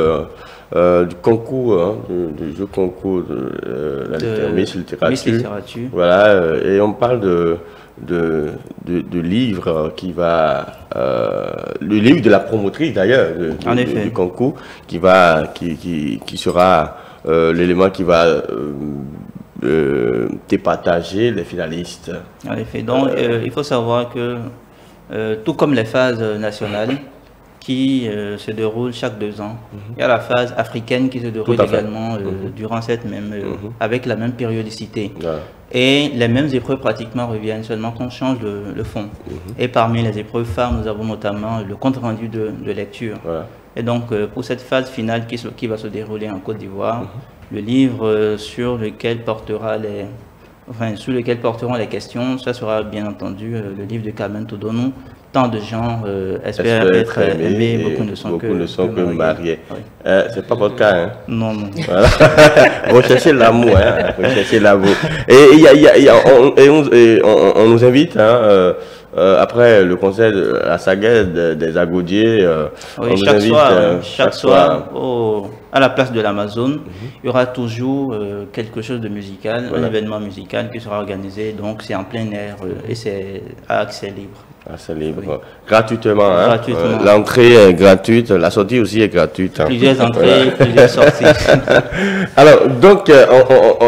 concours, du jeu concours de la Miss Littérature. Voilà, et on parle de livre qui va le livre de la promotrice d'ailleurs du concours qui sera l'élément qui va départager les finalistes. En effet, donc il faut savoir que tout comme les phases nationales qui se déroulent chaque 2 ans, il y a la phase africaine qui se déroule également durant cette même, avec la même périodicité. Et les mêmes épreuves pratiquement reviennent, seulement qu'on change le fond. Et parmi les épreuves phares, nous avons notamment le compte rendu de lecture. Et donc, pour cette phase finale qui va se dérouler en Côte d'Ivoire, le livre sur lequel porteront les questions, ça sera bien entendu le livre de Carmen Todonou. Tant de gens espèrent être aimés, beaucoup ne sont que mariés. Oui. C'est pas votre cas, hein? Non, non. Voilà. Recherchez l'amour, hein? Recherchez l'amour. Et on nous invite, hein, après le concert de la saga des Agodiers, oui, chaque soir à la place de l'Amazon, il y aura toujours quelque chose de musical, un événement musical qui sera organisé. Donc c'est en plein air et c'est à accès libre. C'est libre. Oui. Gratuitement, hein? Gratuitement. L'entrée est gratuite, la sortie aussi est gratuite. Hein? Plusieurs entrées, plusieurs sorties. Alors, donc,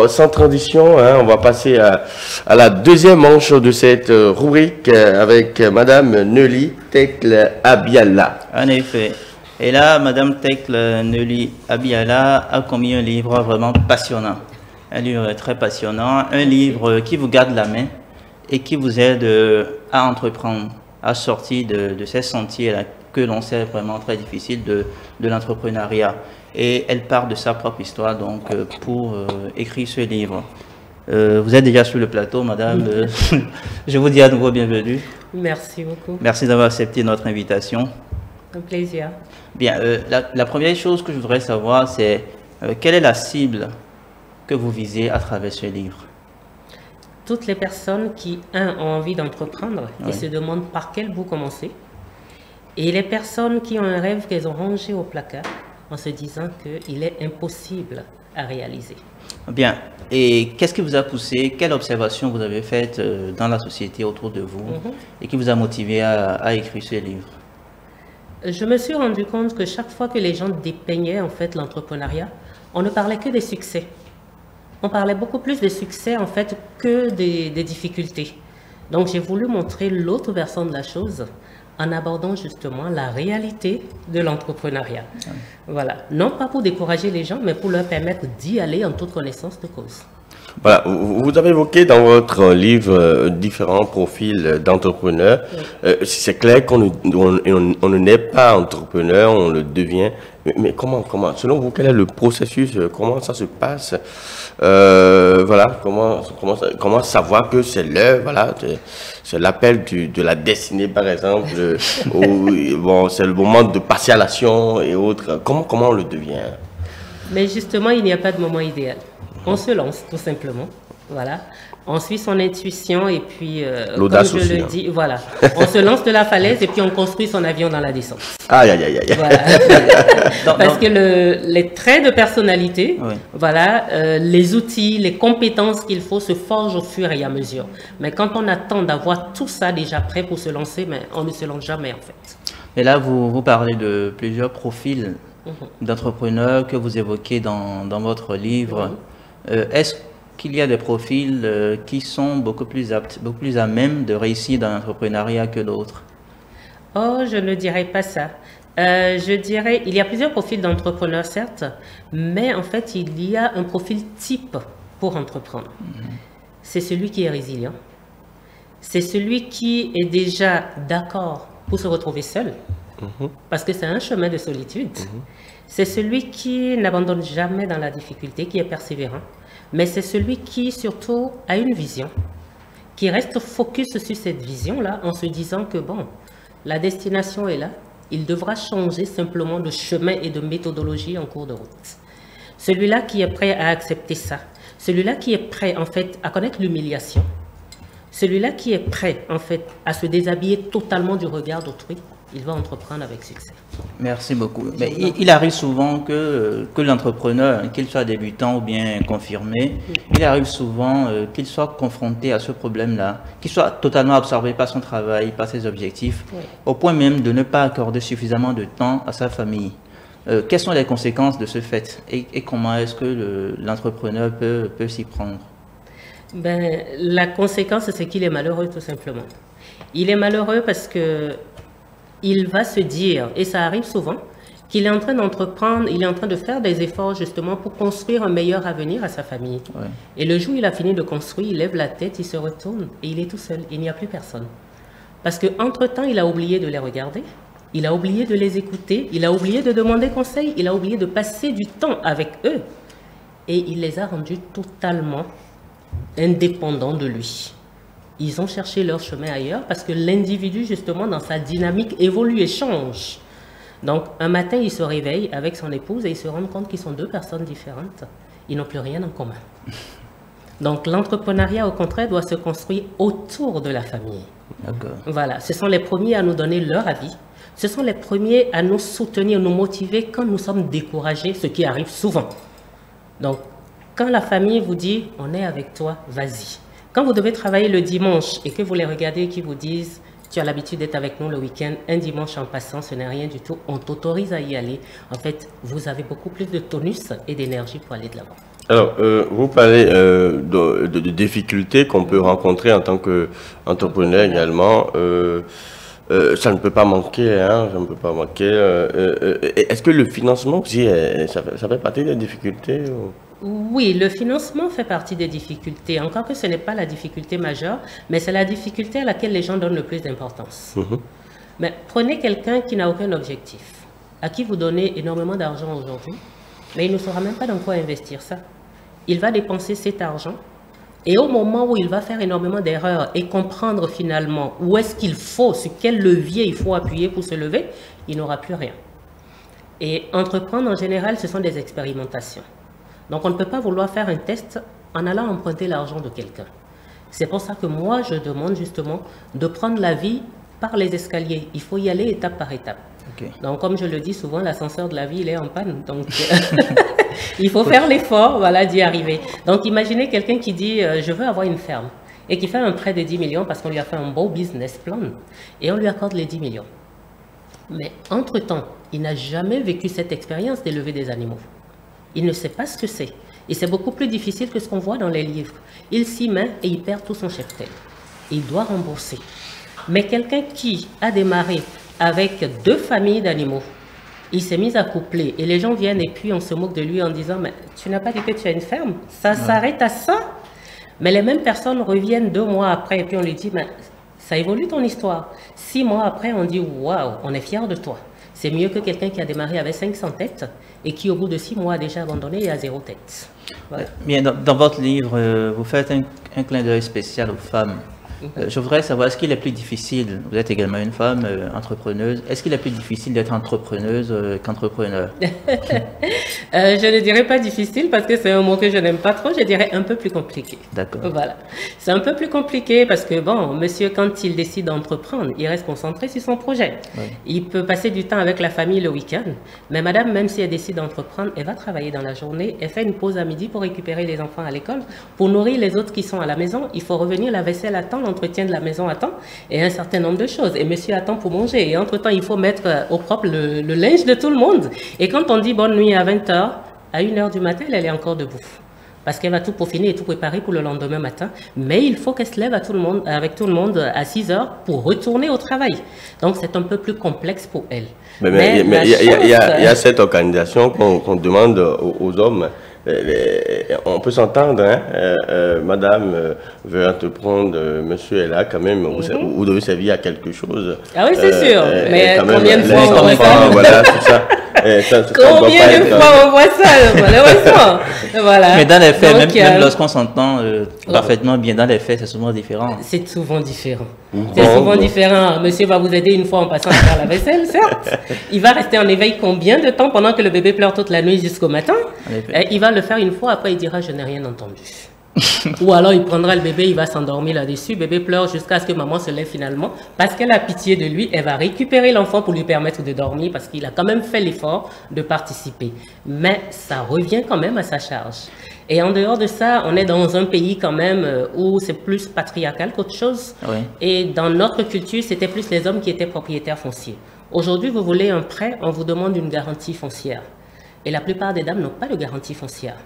sans transition, hein, on va passer à la deuxième manche de cette rubrique avec Madame Nelly Tekle Abiala. En effet. Et là, Madame Tekle Nelly Abiala a commis un livre vraiment passionnant. Un livre très passionnant, un livre qui vous garde la main et qui vous aide à entreprendre, à sortir de ces sentiers-là que l'on sait vraiment très difficiles de l'entrepreneuriat. Et elle part de sa propre histoire donc pour écrire ce livre. Vous êtes déjà sur le plateau, madame. Je vous dis à nouveau bienvenue. Merci beaucoup. Merci d'avoir accepté notre invitation. Un plaisir. Bien, la première chose que je voudrais savoir, c'est quelle est la cible que vous visez à travers ce livre? Toutes les personnes qui, ont envie d'entreprendre et se demandent par quel bout commencer. Et les personnes qui ont un rêve qu'elles ont rangé au placard en se disant qu'il est impossible à réaliser. Bien. Et qu'est-ce qui vous a poussé, quelle observation vous avez faite dans la société autour de vous et qui vous a motivé à écrire ce livre? Je me suis rendu compte que chaque fois que les gens dépeignaient en fait l'entrepreneuriat, on ne parlait que des succès. On parlait beaucoup plus de succès en fait que des difficultés. Donc j'ai voulu montrer l'autre versant de la chose en abordant justement la réalité de l'entrepreneuriat. Voilà, non pas pour décourager les gens, mais pour leur permettre d'y aller en toute connaissance de cause. Voilà, vous avez évoqué dans votre livre différents profils d'entrepreneurs. C'est clair qu'on ne naît pas entrepreneur, on le devient. Mais comment, selon vous, quel est le processus? Comment ça se passe? Voilà, comment savoir que c'est l'heure, voilà, c'est l'appel de la destinée, par exemple, bon, c'est le moment de passer à l'action et autres. Comment on le devient? Mais justement, il n'y a pas de moment idéal. On se lance, tout simplement. Voilà. On suit son intuition et puis, l'audace comme je aussi, le dis, voilà. On se lance de la falaise et puis on construit son avion dans la descente. Aïe, aïe, aïe, aïe. Voilà. Parce que les traits de personnalité, Oui. voilà, les outils, les compétences qu'il faut se forgent au fur et à mesure. Mais quand on attend d'avoir tout ça déjà prêt pour se lancer, mais on ne se lance jamais en fait. Et là, vous parlez de plusieurs profils d'entrepreneurs que vous évoquez dans votre livre. Est-ce qu'il y a des profils qui sont beaucoup plus aptes, beaucoup plus à même de réussir dans l'entrepreneuriat que d'autres? Oh, je ne dirais pas ça. Je dirais, il y a plusieurs profils d'entrepreneurs, certes, mais en fait, il y a un profil type pour entreprendre. C'est celui qui est résilient. C'est celui qui est déjà d'accord pour se retrouver seul, parce que c'est un chemin de solitude. C'est celui qui n'abandonne jamais dans la difficulté, qui est persévérant. Mais c'est celui qui, surtout, a une vision, qui reste focus sur cette vision-là en se disant que, bon, la destination est là, il devra changer simplement de chemin et de méthodologie en cours de route. Celui-là qui est prêt à accepter ça, celui-là qui est prêt, en fait, à connaître l'humiliation, celui-là qui est prêt, en fait, à se déshabiller totalement du regard d'autrui, il va entreprendre avec succès. Merci beaucoup. Mais il arrive souvent que l'entrepreneur, qu'il soit débutant ou bien confirmé, il arrive souvent qu'il soit confronté à ce problème-là, qu'il soit totalement absorbé par son travail, par ses objectifs, au point même de ne pas accorder suffisamment de temps à sa famille. Quelles sont les conséquences de ce fait et comment est-ce que l'entrepreneur peut s'y prendre? Ben, la conséquence, c'est qu'il est malheureux tout simplement. Il est malheureux parce que il va se dire, et ça arrive souvent, qu'il est en train d'entreprendre, il est en train de faire des efforts justement pour construire un meilleur avenir à sa famille. Ouais. Et le jour où il a fini de construire, il lève la tête, il se retourne et il est tout seul, il n'y a plus personne. Parce qu'entre-temps, il a oublié de les regarder, il a oublié de les écouter, il a oublié de demander conseil, il a oublié de passer du temps avec eux. Et il les a rendus totalement indépendants de lui. Ils ont cherché leur chemin ailleurs parce que l'individu, justement, dans sa dynamique, évolue et change. Donc, un matin, il se réveille avec son épouse et ils se rendent compte qu'ils sont deux personnes différentes. Ils n'ont plus rien en commun. Donc, l'entrepreneuriat, au contraire, doit se construire autour de la famille. D'accord. Voilà, ce sont les premiers à nous donner leur avis. Ce sont les premiers à nous soutenir, nous motiver quand nous sommes découragés, ce qui arrive souvent. Donc, quand la famille vous dit « on est avec toi, vas-y ». Quand vous devez travailler le dimanche et que vous les regardez et qu'ils vous disent « tu as l'habitude d'être avec nous le week-end, un dimanche en passant, ce n'est rien du tout, on t'autorise à y aller », en fait, vous avez beaucoup plus de tonus et d'énergie pour aller de l'avant. Alors, vous parlez de difficultés qu'on peut rencontrer en tant qu'entrepreneur également. Ça ne peut pas manquer, hein, ça ne peut pas manquer. Est-ce que le financement aussi, ça fait partie des difficultés ou... Oui, le financement fait partie des difficultés, encore que ce n'est pas la difficulté majeure, mais c'est la difficulté à laquelle les gens donnent le plus d'importance. Mais prenez quelqu'un qui n'a aucun objectif, à qui vous donnez énormément d'argent aujourd'hui, mais il ne saura même pas dans quoi investir ça. Il va dépenser cet argent, et au moment où il va faire énormément d'erreurs et comprendre finalement où est-ce qu'il faut, sur quel levier il faut appuyer pour se lever, il n'aura plus rien. Et entreprendre en général, ce sont des expérimentations. Donc, on ne peut pas vouloir faire un test en allant emprunter l'argent de quelqu'un. C'est pour ça que moi, je demande justement de prendre la vie par les escaliers. Il faut y aller étape par étape. Okay. Donc, comme je le dis souvent, l'ascenseur de la vie, il est en panne. Donc, il faut faire l'effort, voilà, d'y arriver. Donc, imaginez quelqu'un qui dit « je veux avoir une ferme » et qui fait un prêt de 10 millions parce qu'on lui a fait un beau business plan et on lui accorde les 10 millions. Mais entre-temps, il n'a jamais vécu cette expérience d'élever des animaux. Il ne sait pas ce que c'est. Et c'est beaucoup plus difficile que ce qu'on voit dans les livres. Il s'y met et il perd tout son cheptel. Il doit rembourser. Mais quelqu'un qui a démarré avec 2 familles d'animaux, il s'est mis à coupler et les gens viennent et puis on se moque de lui en disant « mais tu n'as pas dit que tu as une ferme, ça s'arrête à ça ?» Mais les mêmes personnes reviennent 2 mois après et puis on lui dit « mais ça évolue ton histoire ». 6 mois après, on dit « waouh, on est fiers de toi ». C'est mieux que quelqu'un qui a démarré avec 500 têtes et qui, au bout de 6 mois, a déjà abandonné et a 0 tête. Voilà. Bien, dans votre livre, vous faites un clin d'œil spécial aux femmes. Je voudrais savoir, est-ce qu'il est plus difficile, vous êtes également une femme entrepreneuse, est-ce qu'il est plus difficile d'être entrepreneuse qu'entrepreneur? Je ne dirais pas difficile parce que c'est un mot que je n'aime pas trop, je dirais un peu plus compliqué. D'accord. Voilà. C'est un peu plus compliqué parce que, bon, monsieur, quand il décide d'entreprendre, il reste concentré sur son projet. Oui. Il peut passer du temps avec la famille le week-end, mais madame, même si elle décide d'entreprendre, elle va travailler dans la journée, elle fait une pause à midi pour récupérer les enfants à l'école, pour nourrir les autres qui sont à la maison, il faut revenir, la vaisselle attend, l'entretien de la maison attend, et un certain nombre de choses. Et monsieur attend pour manger. Et entre-temps, il faut mettre au propre le linge de tout le monde. Et quand on dit bonne nuit à 20h, à 1h du matin, elle est encore debout. Parce qu'elle va tout peaufiner et tout préparer pour le lendemain matin. Mais il faut qu'elle se lève avec tout le monde à 6h pour retourner au travail. Donc, c'est un peu plus complexe pour elle. Mais il y a cette organisation qu'on demande aux hommes. On peut s'entendre, hein? Madame veut entreprendre, monsieur est là quand même, vous devez servir à quelque chose. Ah oui, c'est sûr, mais combien de fois on voit ça? Voilà, c'est ça. Combien de fois on voit ça, malheureusement? Voilà. Mais dans les faits, même lorsqu'on s'entend parfaitement bien dans les faits, c'est souvent différent. C'est souvent différent. C'est souvent différent. Monsieur va vous aider une fois en passant à faire la vaisselle, certes. Il va rester en éveil combien de temps pendant que le bébé pleure toute la nuit jusqu'au matin? Il va le faire une fois, après il dira je n'ai rien entendu. Ou alors il prendra le bébé, il va s'endormir là-dessus, bébé pleure jusqu'à ce que maman se lève finalement, parce qu'elle a pitié de lui, elle va récupérer l'enfant pour lui permettre de dormir, parce qu'il a quand même fait l'effort de participer. Mais ça revient quand même à sa charge. Et en dehors de ça, on est dans un pays quand même où c'est plus patriarcal qu'autre chose. Oui. Et dans notre culture, c'était plus les hommes qui étaient propriétaires fonciers. Aujourd'hui, vous voulez un prêt, on vous demande une garantie foncière. Et la plupart des dames n'ont pas de garantie foncière.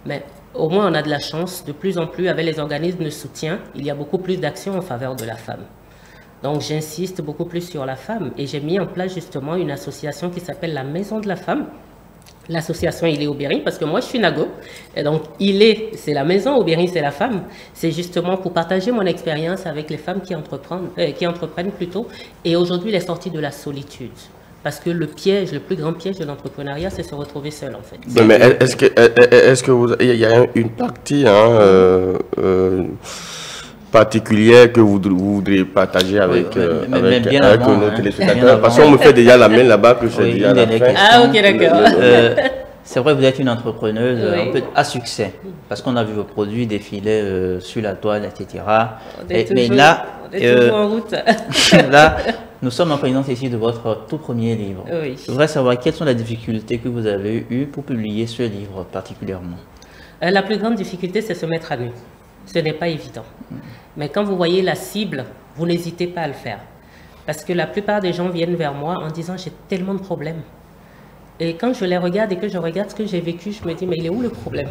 Mais au moins, on a de la chance. De plus en plus, avec les organismes de soutien, il y a beaucoup plus d'actions en faveur de la femme. Donc, j'insiste beaucoup plus sur la femme. Et j'ai mis en place justement une association qui s'appelle la Maison de la Femme. L'association, il est au Berry, parce que moi, je suis Nago. Et donc, c'est la maison, au Berry, c'est la femme. C'est justement pour partager mon expérience avec les femmes qui entreprennent plutôt. Et aujourd'hui, les sorties de la solitude. Parce que le plus grand piège de l'entrepreneuriat, c'est se retrouver seul, en fait. Mais est-ce que il y a une partie particulière que vous voudriez partager avec nos téléspectateurs? Parce qu'on me fait déjà la main là-bas que je dis à la fin. Ah, ok, d'accord. C'est vrai que vous êtes une entrepreneuse à succès, parce qu'on a vu vos produits défiler sur la toile, etc. Mais là, on est toujours en route. Là, nous sommes en présence ici de votre tout premier livre. Oui. Je voudrais savoir quelles sont les difficultés que vous avez eues pour publier ce livre particulièrement. La plus grande difficulté, c'est se mettre à nu. Ce n'est pas évident. Mais quand vous voyez la cible, vous n'hésitez pas à le faire. Parce que la plupart des gens viennent vers moi en disant « j'ai tellement de problèmes ». Et quand je les regarde et que je regarde ce que j'ai vécu, je me dis, mais il est où le problème?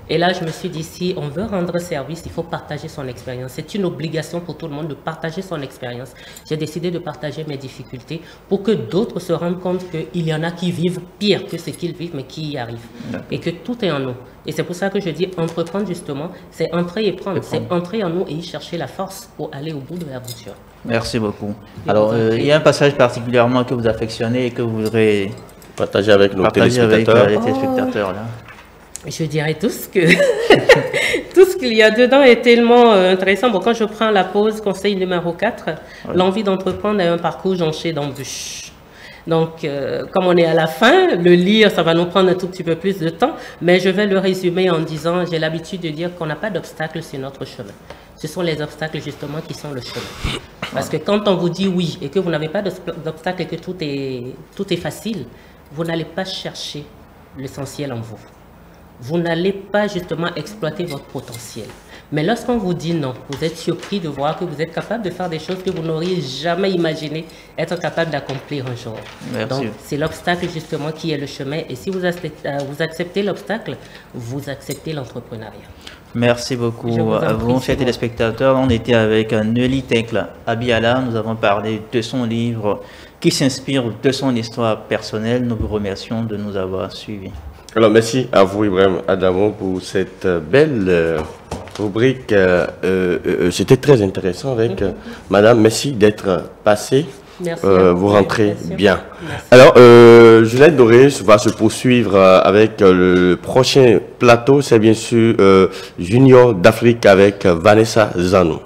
Et là, je me suis dit, si on veut rendre service, il faut partager son expérience. C'est une obligation pour tout le monde de partager son expérience. J'ai décidé de partager mes difficultés pour que d'autres se rendent compte qu'il y en a qui vivent pire que ce qu'ils vivent, mais qui y arrivent. Et que tout est en nous. Et c'est pour ça que je dis, entreprendre justement, c'est entrer et prendre. C'est entrer en nous et y chercher la force pour aller au bout de l'aventure. Merci beaucoup. Alors, il y a un passage particulièrement que vous affectionnez et que vous voudrez partager avec nos téléspectateurs. Avec les téléspectateurs là. Je dirais tout ce qu'il y a dedans est tellement intéressant. Bon, quand je prends la pause, conseil numéro 4, l'envie d'entreprendre est un parcours jonché d'embûches. Donc, comme on est à la fin, le lire, ça va nous prendre un tout petit peu plus de temps, mais je vais le résumer en disant, j'ai l'habitude de dire qu'on n'a pas d'obstacles sur notre chemin. Ce sont les obstacles justement qui sont le chemin. Parce que quand on vous dit oui et que vous n'avez pas d'obstacles et que tout est facile, vous n'allez pas chercher l'essentiel en vous. Vous n'allez pas justement exploiter votre potentiel. Mais lorsqu'on vous dit non, vous êtes surpris de voir que vous êtes capable de faire des choses que vous n'auriez jamais imaginé être capable d'accomplir un jour. Merci. Donc, c'est l'obstacle justement qui est le chemin. Et si vous acceptez l'obstacle, vous acceptez l'entrepreneuriat. Merci beaucoup à vous, chers téléspectateurs. On était avec Nelly Tekla Abiala. Nous avons parlé de son livre qui s'inspire de son histoire personnelle. Nous vous remercions de nous avoir suivis. Alors, merci à vous, Ibrahim Adamo, pour cette belle rubrique. C'était très intéressant avec Madame. Merci d'être passée. Merci vous rentrez bien. Merci. Alors, Juliette Doré va se poursuivre avec le prochain plateau. C'est bien sûr Junior d'Afrique avec Vanessa Zanou.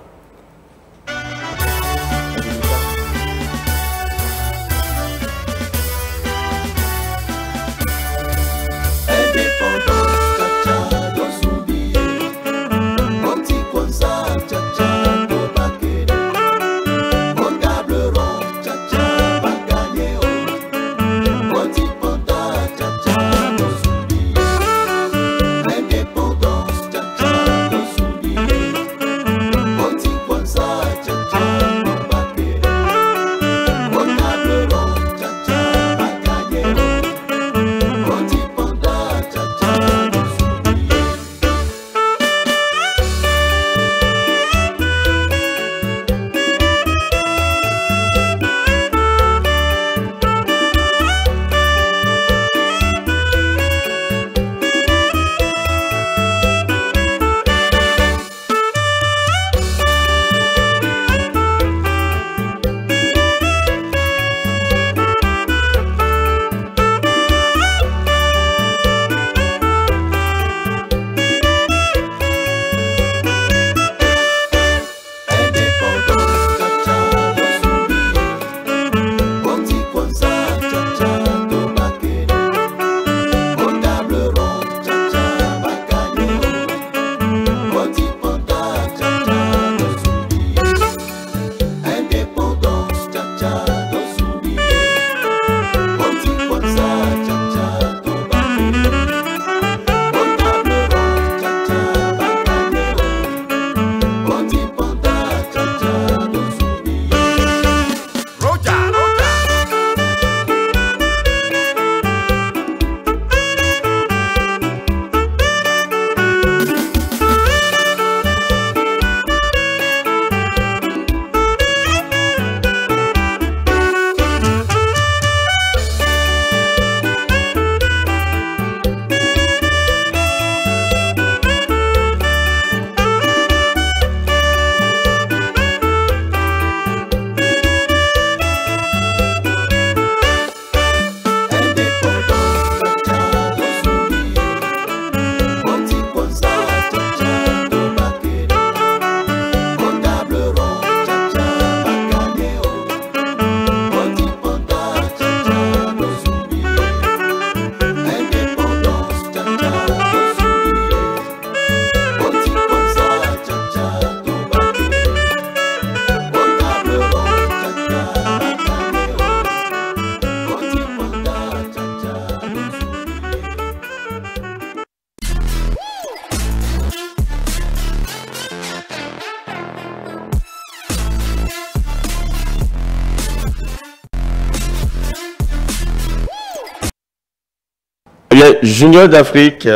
bien, Junior d'Afrique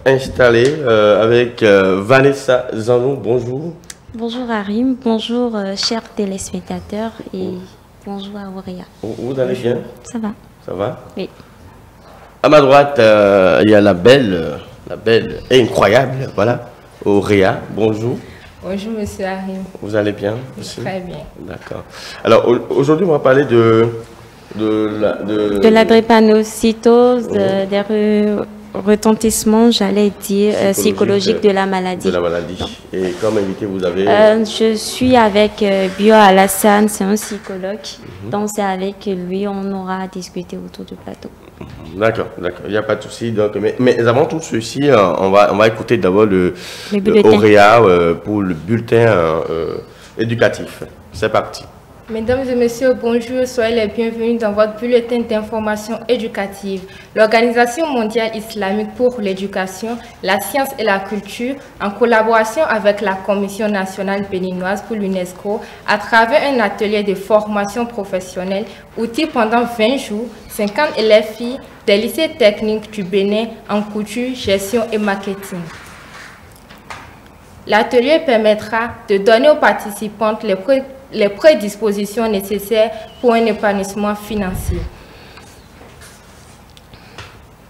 installé avec Vanessa Zanou. Bonjour. Bonjour Arim, bonjour chers téléspectateurs et bonjour à Auréa. Vous allez bien? Ça va. Ça va? Oui. À ma droite, il y a la belle et incroyable, voilà, Auréa. Bonjour. Bonjour Monsieur Arim. Vous allez bien aussi? Très bien. D'accord. Alors aujourd'hui, on va parler de la drépanocytose, des retentissements, j'allais dire, psychologiques de la maladie. De la maladie. Et comme invité, vous avez... je suis avec Bio Alassane, c'est un psychologue. Donc c'est avec lui, on aura discuté autour du plateau. D'accord, il n'y a pas de souci. Donc, mais avant tout ceci, on va écouter d'abord le Auréa pour le bulletin éducatif. C'est parti. Mesdames et messieurs, bonjour, soyez les bienvenus dans votre bulletin d'information éducative. L'Organisation mondiale islamique pour l'éducation, la science et la culture, en collaboration avec la Commission nationale béninoise pour l'UNESCO, à travers un atelier de formation professionnelle, outils pendant 20 jours, 50 élèves filles des lycées techniques du Bénin en couture, gestion et marketing. L'atelier permettra de donner aux participantes les prédispositions nécessaires pour un épanouissement financier.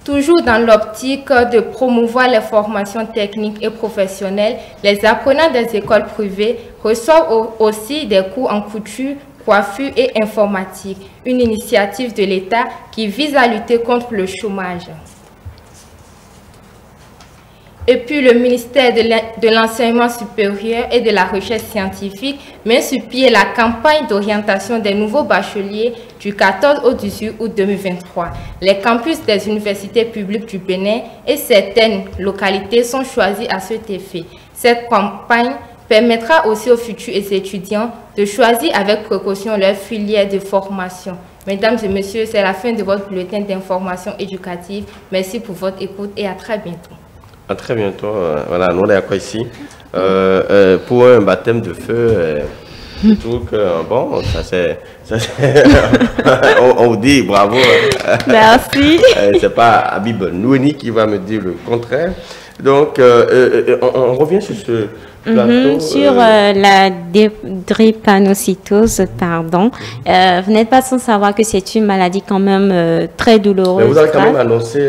Toujours dans l'optique de promouvoir les formations techniques et professionnelles, les apprenants des écoles privées reçoivent aussi des cours en couture, coiffure et informatique, une initiative de l'État qui vise à lutter contre le chômage. Et puis le ministère de l'Enseignement supérieur et de la Recherche scientifique met sur pied la campagne d'orientation des nouveaux bacheliers du 14 au 18 août 2023. Les campus des universités publiques du Bénin et certaines localités sont choisis à cet effet. Cette campagne permettra aussi aux futurs étudiants de choisir avec précaution leur filière de formation. Mesdames et messieurs, c'est la fin de votre bulletin d'information éducative. Merci pour votre écoute et à très bientôt. À très bientôt. Voilà, nous on est à quoi ici pour un baptême de feu, je trouve que bon, ça c'est on vous dit bravo. Merci. C'est pas Habib Noueni qui va me dire le contraire. Donc on revient sur ce plateau. Sur la drépanocytose, pardon. Vous n'êtes pas sans savoir que c'est une maladie quand même très douloureuse. Mais vous avez quand même annoncé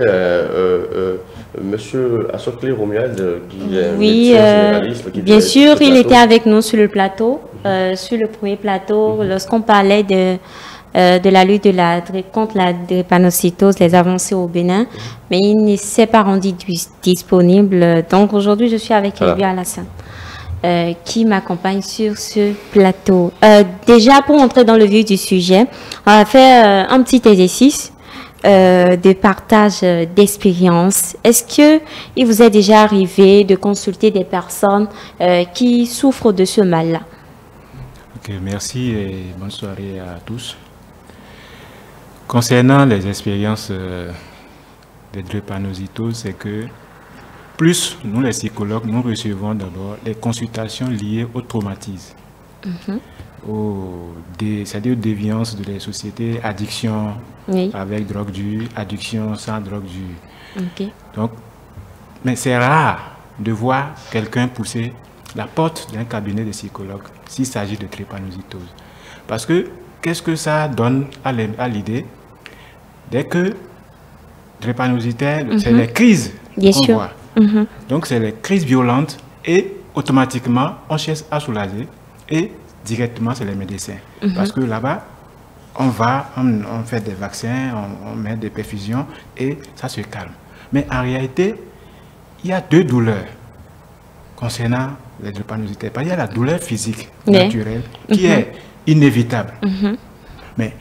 Monsieur Assokli Romuald, qui est oui, généraliste. Qui bien sûr, il était avec nous sur le plateau, sur le premier plateau, lorsqu'on parlait de la lutte contre la drépanocytose, les avancées au Bénin, mais il ne s'est pas rendu disponible. Donc aujourd'hui, je suis avec Elvia Alassane, qui m'accompagne sur ce plateau. Déjà, pour entrer dans le vif du sujet, on va faire un petit exercice de partage d'expérience. Est-ce que il vous est déjà arrivé de consulter des personnes qui souffrent de ce mal-là? Ok, merci et bonne soirée à tous. Concernant les expériences de drépanocytose, c'est que plus nous les psychologues, nous recevons d'abord les consultations liées au traumatisme. C'est-à-dire aux déviances de la société, addiction avec drogue dure, addiction sans drogue dure. Donc, mais c'est rare de voir quelqu'un pousser la porte d'un cabinet de psychologue s'il s'agit de drépanocytose. Parce que, qu'est-ce que ça donne à l'idée? Dès que drépanocytaire, c'est les crises qu'on voit. Donc, c'est les crises violentes et automatiquement, on cherche à soulager et directement, c'est les médecins. Parce que là-bas, on fait des vaccins, on met des perfusions et ça se calme. Mais en réalité, il y a deux douleurs concernant les drépanocytaires. Il y a la douleur physique naturelle qui est inévitable. Mais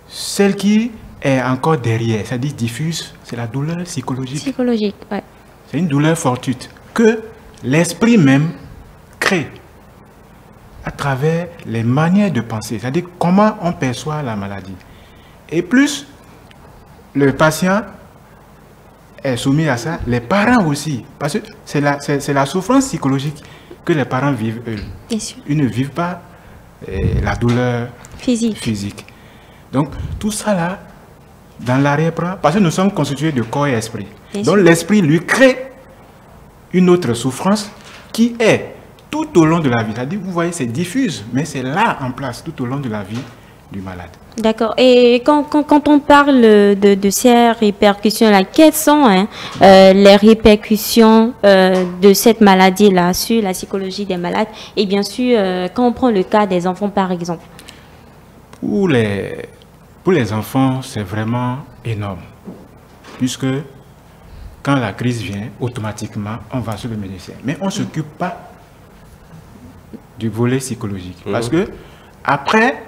celle qui est encore derrière, c'est-à-dire diffuse, c'est la douleur psychologique. Psychologique, ouais. C'est une douleur fortuite que l'esprit même crée à travers les manières de penser, c'est-à-dire comment on perçoit la maladie. Et plus le patient est soumis à ça, les parents aussi, parce que c'est la souffrance psychologique que les parents vivent eux. Bien sûr. Ils ne vivent pas la douleur physique. Donc tout ça là, dans l'arrière-plan, parce que nous sommes constitués de corps et esprit. Donc l'esprit lui crée une autre souffrance qui est tout au long de la vie. C'est-à-dire, vous voyez, c'est diffuse, mais c'est là en place tout au long de la vie du malade. D'accord. Et quand on parle de ces répercussions-là, quelles sont les répercussions de cette maladie-là sur la psychologie des malades? Et bien sûr, quand on prend le cas des enfants, par exemple. Pour les enfants, c'est vraiment énorme. Puisque quand la crise vient, automatiquement, on va sur le médecin. Mais on ne s'occupe pas du volet psychologique. Parce que après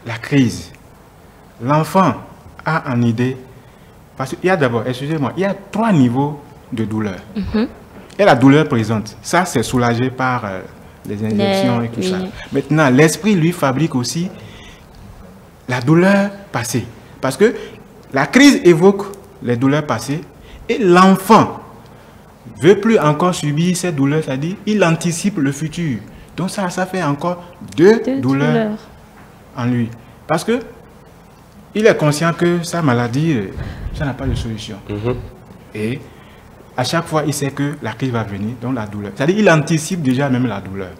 la crise, l'enfant a une idée. Parce qu'il y a d'abord, excusez-moi, il y a 3 niveaux de douleur. Et la douleur présente, ça c'est soulagé par les injections et tout ça. Maintenant, l'esprit lui fabrique aussi la douleur passée. Parce que la crise évoque les douleurs passées et l'enfant ne veut plus encore subir ces douleurs, c'est-à-dire il anticipe le futur. Donc ça fait encore deux douleurs en lui. Parce que il est conscient que sa maladie, ça n'a pas de solution. Et à chaque fois, il sait que la crise va venir, donc la douleur. C'est-à-dire qu'il anticipe déjà même la douleur.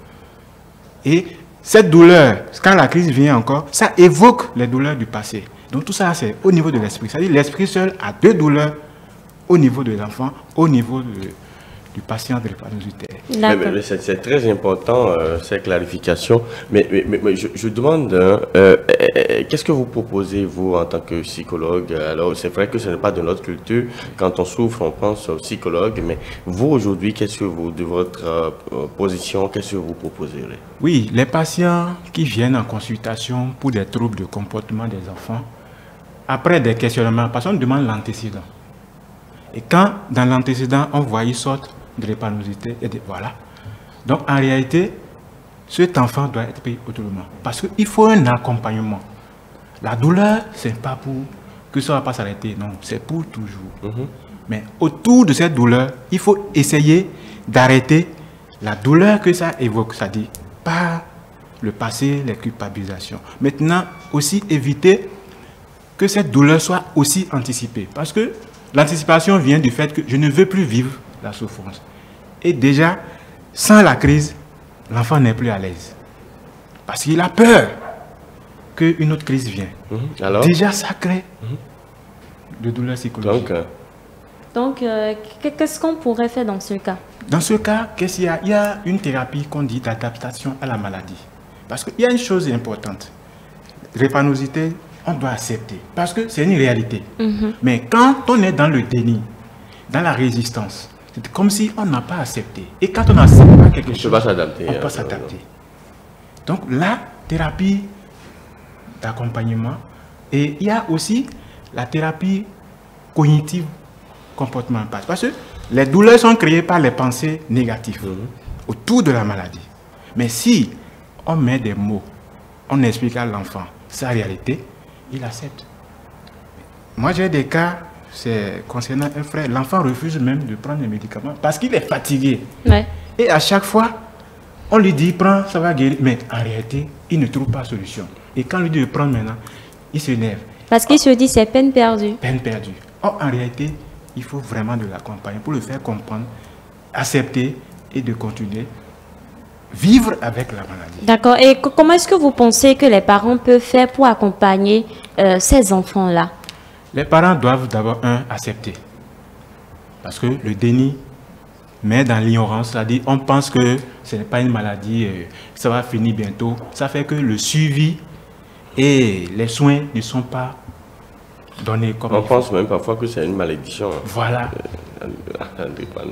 Et cette douleur, quand la crise vient encore, ça évoque les douleurs du passé. Donc tout ça, c'est au niveau de l'esprit. C'est-à-dire l'esprit seul a 2 douleurs au niveau de l'enfant, au niveau du patient de drépanocytaire. C'est très important, ces clarifications. Mais je demande, qu'est-ce que vous proposez, vous, en tant que psychologue? Alors, c'est vrai que ce n'est pas de notre culture. Quand on souffre, on pense au psychologue. Mais vous, aujourd'hui, qu'est-ce que vous, de votre position, qu'est-ce que vous proposerez? Oui, les patients qui viennent en consultation pour des troubles de comportement des enfants, après des questionnements, parce qu'on demande l'antécédent. Et quand, dans l'antécédent, on voit, ils sortent de drépanocyté, et voilà. Donc, en réalité, cet enfant doit être pris autrement. Parce qu'il faut un accompagnement. La douleur, ce n'est pas pour que ça ne va pas s'arrêter, non, c'est pour toujours. Mais autour de cette douleur, il faut essayer d'arrêter la douleur que ça évoque, c'est-à-dire pas le passé, les culpabilisations. Maintenant, aussi éviter que cette douleur soit aussi anticipée. Parce que l'anticipation vient du fait que je ne veux plus vivre la souffrance. Et déjà, sans la crise, l'enfant n'est plus à l'aise. Parce qu'il a peur qu'une autre crise vienne. Alors? Déjà, ça crée de douleurs psychologiques. Donc, qu'est-ce qu'on pourrait faire dans ce cas? Dans ce cas, qu'est-ce qu'il y a? Il y a une thérapie qu'on dit d'adaptation à la maladie. Parce qu'il y a une chose importante. Drépanocyté, on doit accepter. Parce que c'est une réalité. Mais quand on est dans le déni, dans la résistance, c'est comme si on n'a pas accepté. Et quand on n'accepte pas quelque chose, on peut s'adapter. Donc la thérapie d'accompagnement, et il y a aussi la thérapie cognitive comportementale. Parce que les douleurs sont créées par les pensées négatives autour de la maladie. Mais si on met des mots, on explique à l'enfant sa réalité, il accepte. Moi, j'ai des cas, c'est concernant un frère, l'enfant refuse même de prendre les médicaments parce qu'il est fatigué. Et à chaque fois, on lui dit, prends, ça va guérir. Mais en réalité, il ne trouve pas de solution. Et quand on lui dit de prendre maintenant, il s'énerve. Parce qu'il se dit, c'est peine perdue. Peine perdue. Or, en réalité, il faut vraiment de l'accompagner pour le faire comprendre, accepter et de continuer. Vivre avec la maladie. D'accord. Et comment est-ce que vous pensez que les parents peuvent faire pour accompagner ces enfants-là? Les parents doivent d'abord, accepter. Parce que le déni met dans l'ignorance, c'est-à-dire on pense que ce n'est pas une maladie, ça va finir bientôt. Ça fait que le suivi et les soins ne sont pas donnés comme on pense même parfois que c'est une malédiction. Voilà.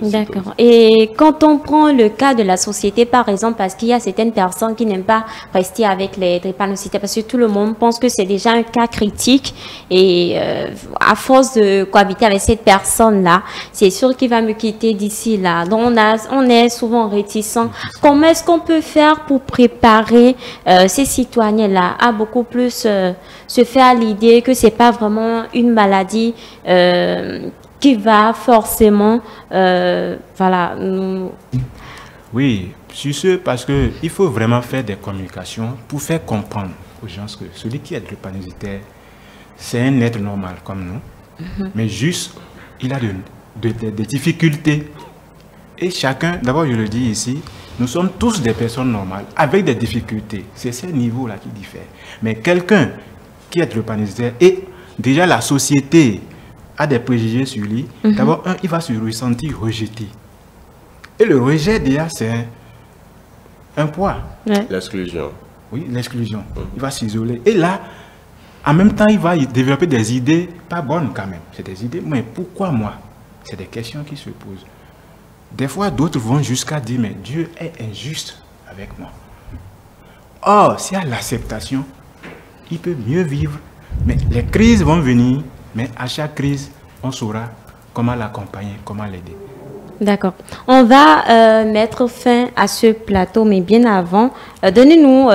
D'accord. Et quand on prend le cas de la société, par exemple, parce qu'il y a certaines personnes qui n'aiment pas rester avec les drépanocytaires, parce que tout le monde pense que c'est déjà un cas critique, et à force de cohabiter avec cette personne-là, c'est sûr qu'il va me quitter d'ici là. Donc on est souvent réticent. Comment est-ce qu'on peut faire pour préparer ces citoyens-là à beaucoup plus se faire l'idée que c'est pas vraiment une maladie qui va forcément, voilà. Oui, sur ce, parce qu'il faut vraiment faire des communications pour faire comprendre aux gens que celui qui est drépanocytaire, c'est un être normal comme nous, mais juste, il a des difficultés. Et chacun, d'abord je le dis ici, nous sommes tous des personnes normales avec des difficultés. C'est ces niveaux-là qui diffèrent. Mais quelqu'un qui est drépanocytaire et déjà la société a des préjugés sur lui, d'abord, il va se ressentir rejeté. Et le rejet, déjà, c'est un poids. Ouais. L'exclusion. Oui, l'exclusion. Il va s'isoler. Et là, en même temps, il va développer des idées pas bonnes quand même. C'est des idées, mais pourquoi moi? C'est des questions qui se posent. Des fois, d'autres vont jusqu'à dire, mais Dieu est injuste avec moi. Or, s'il y a l'acceptation, il peut mieux vivre. Mais les crises vont venir, mais à chaque crise, on saura comment l'accompagner, comment l'aider. D'accord. On va mettre fin à ce plateau, mais bien avant, donnez-nous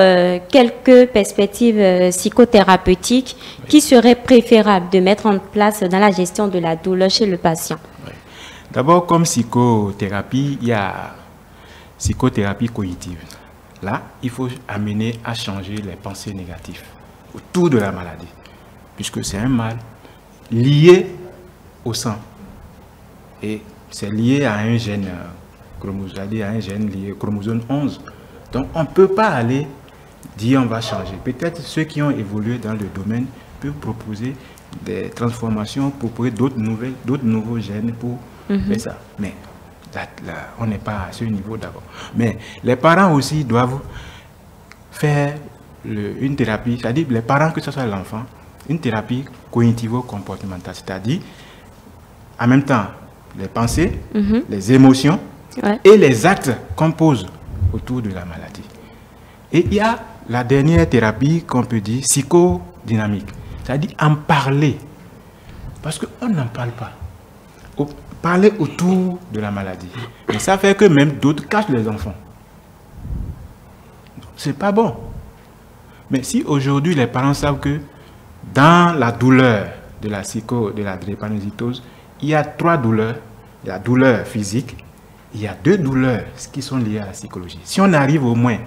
quelques perspectives psychothérapeutiques qui seraient préférables de mettre en place dans la gestion de la douleur chez le patient. Oui. D'abord, comme psychothérapie, il y a psychothérapie cognitive. Là, il faut amener à changer les pensées négatives autour de la maladie, puisque c'est un mal lié au sang. Et c'est lié à un gène lié au chromosome 11. Donc, on ne peut pas aller dire on va changer. Peut-être ceux qui ont évolué dans le domaine peuvent proposer des transformations, proposer d'autres nouveaux gènes pour faire ça. Mais là, on n'est pas à ce niveau d'abord. Mais les parents aussi doivent faire une thérapie, c'est-à-dire les parents, que ce soit l'enfant, une thérapie cognitivo-comportementale, c'est-à-dire en même temps les pensées, les émotions et les actes qu'on pose autour de la maladie. Et il y a la dernière thérapie qu'on peut dire psychodynamique, c'est-à-dire en parler, parce qu'on n'en parle pas. Parler autour de la maladie. Mais ça fait que même d'autres cachent les enfants. C'est pas bon. Mais si aujourd'hui les parents savent que dans la douleur de la drépanocytose, il y a 3 douleurs. Il y a douleur physique, il y a 2 douleurs qui sont liées à la psychologie. Si on arrive au moins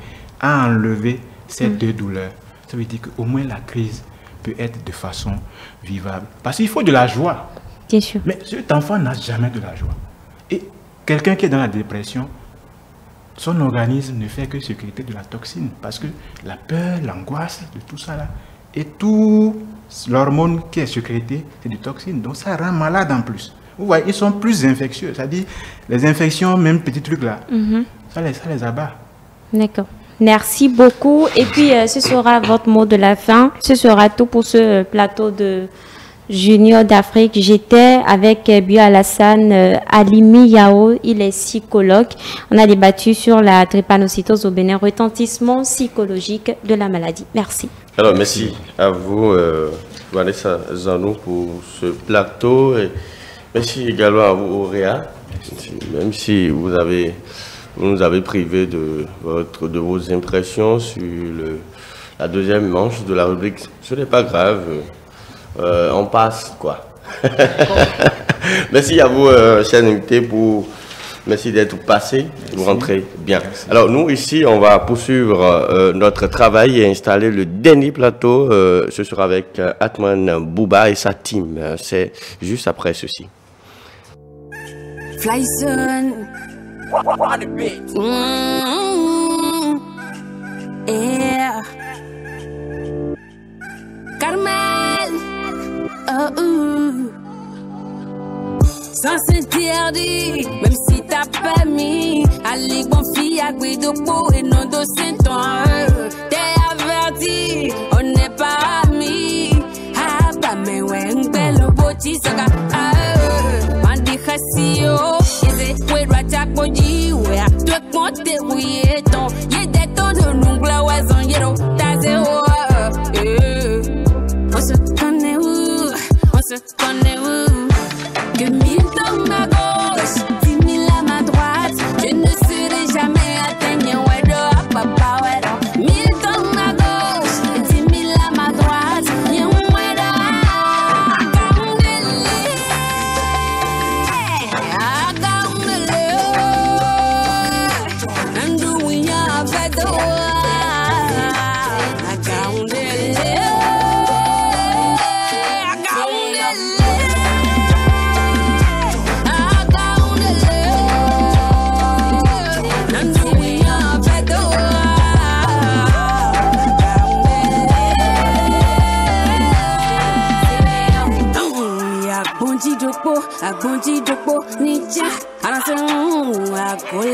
à enlever ces 2 douleurs, ça veut dire qu'au moins la crise peut être de façon vivable. Parce qu'il faut de la joie. Bien sûr. Mais cet enfant n'a jamais de la joie. Et quelqu'un qui est dans la dépression, son organisme ne fait que sécréter de la toxine. Parce que la peur, l'angoisse, de tout ça là, et tout l'hormone qui est sécrété, c'est des toxines. Donc ça rend malade en plus. Vous voyez, ils sont plus infectieux. C'est-à-dire, les infections, même petits trucs là, ça les abat. D'accord. Merci beaucoup. Et puis, ce sera votre mot de la fin. Ce sera tout pour ce plateau de Junior d'Afrique. J'étais avec Bio Alassane Alimi Yao. Il est psychologue. On a débattu sur la drépanocytose au Bénin, retentissement psychologique de la maladie. Merci. Alors, merci à vous, Vanessa Zanou, pour ce plateau. Et merci également à vous, Auréa, même si vous nous avez privé de vos impressions sur la deuxième manche de la rubrique. Ce n'est pas grave, on passe, quoi. Merci à vous, chers invités, merci d'être passés, vous rentrez bien. Alors nous, ici, on va poursuivre notre travail et installer le dernier plateau. Ce sera avec Atman Bouba et sa team. C'est juste après ceci. Fly son. Yeah. Carmel. Sans s'interdire, même si t'as pas mis. Allez, bon fille, à de peau et non de Saint-Ouen. T'es averti, on n'est pas amis. Ah, bah, mais ouais, un bel beauty, ça va. Cassio, is we ratak boji we to monte we eton ye de todo nungla was on yero taze o on se connaît que mille dans ma gauche 10 000 à ma droite je ne serai jamais atteint ouais do papa ouais do 1000 dans ma gauche 10 000 à ma droite yeah ouais do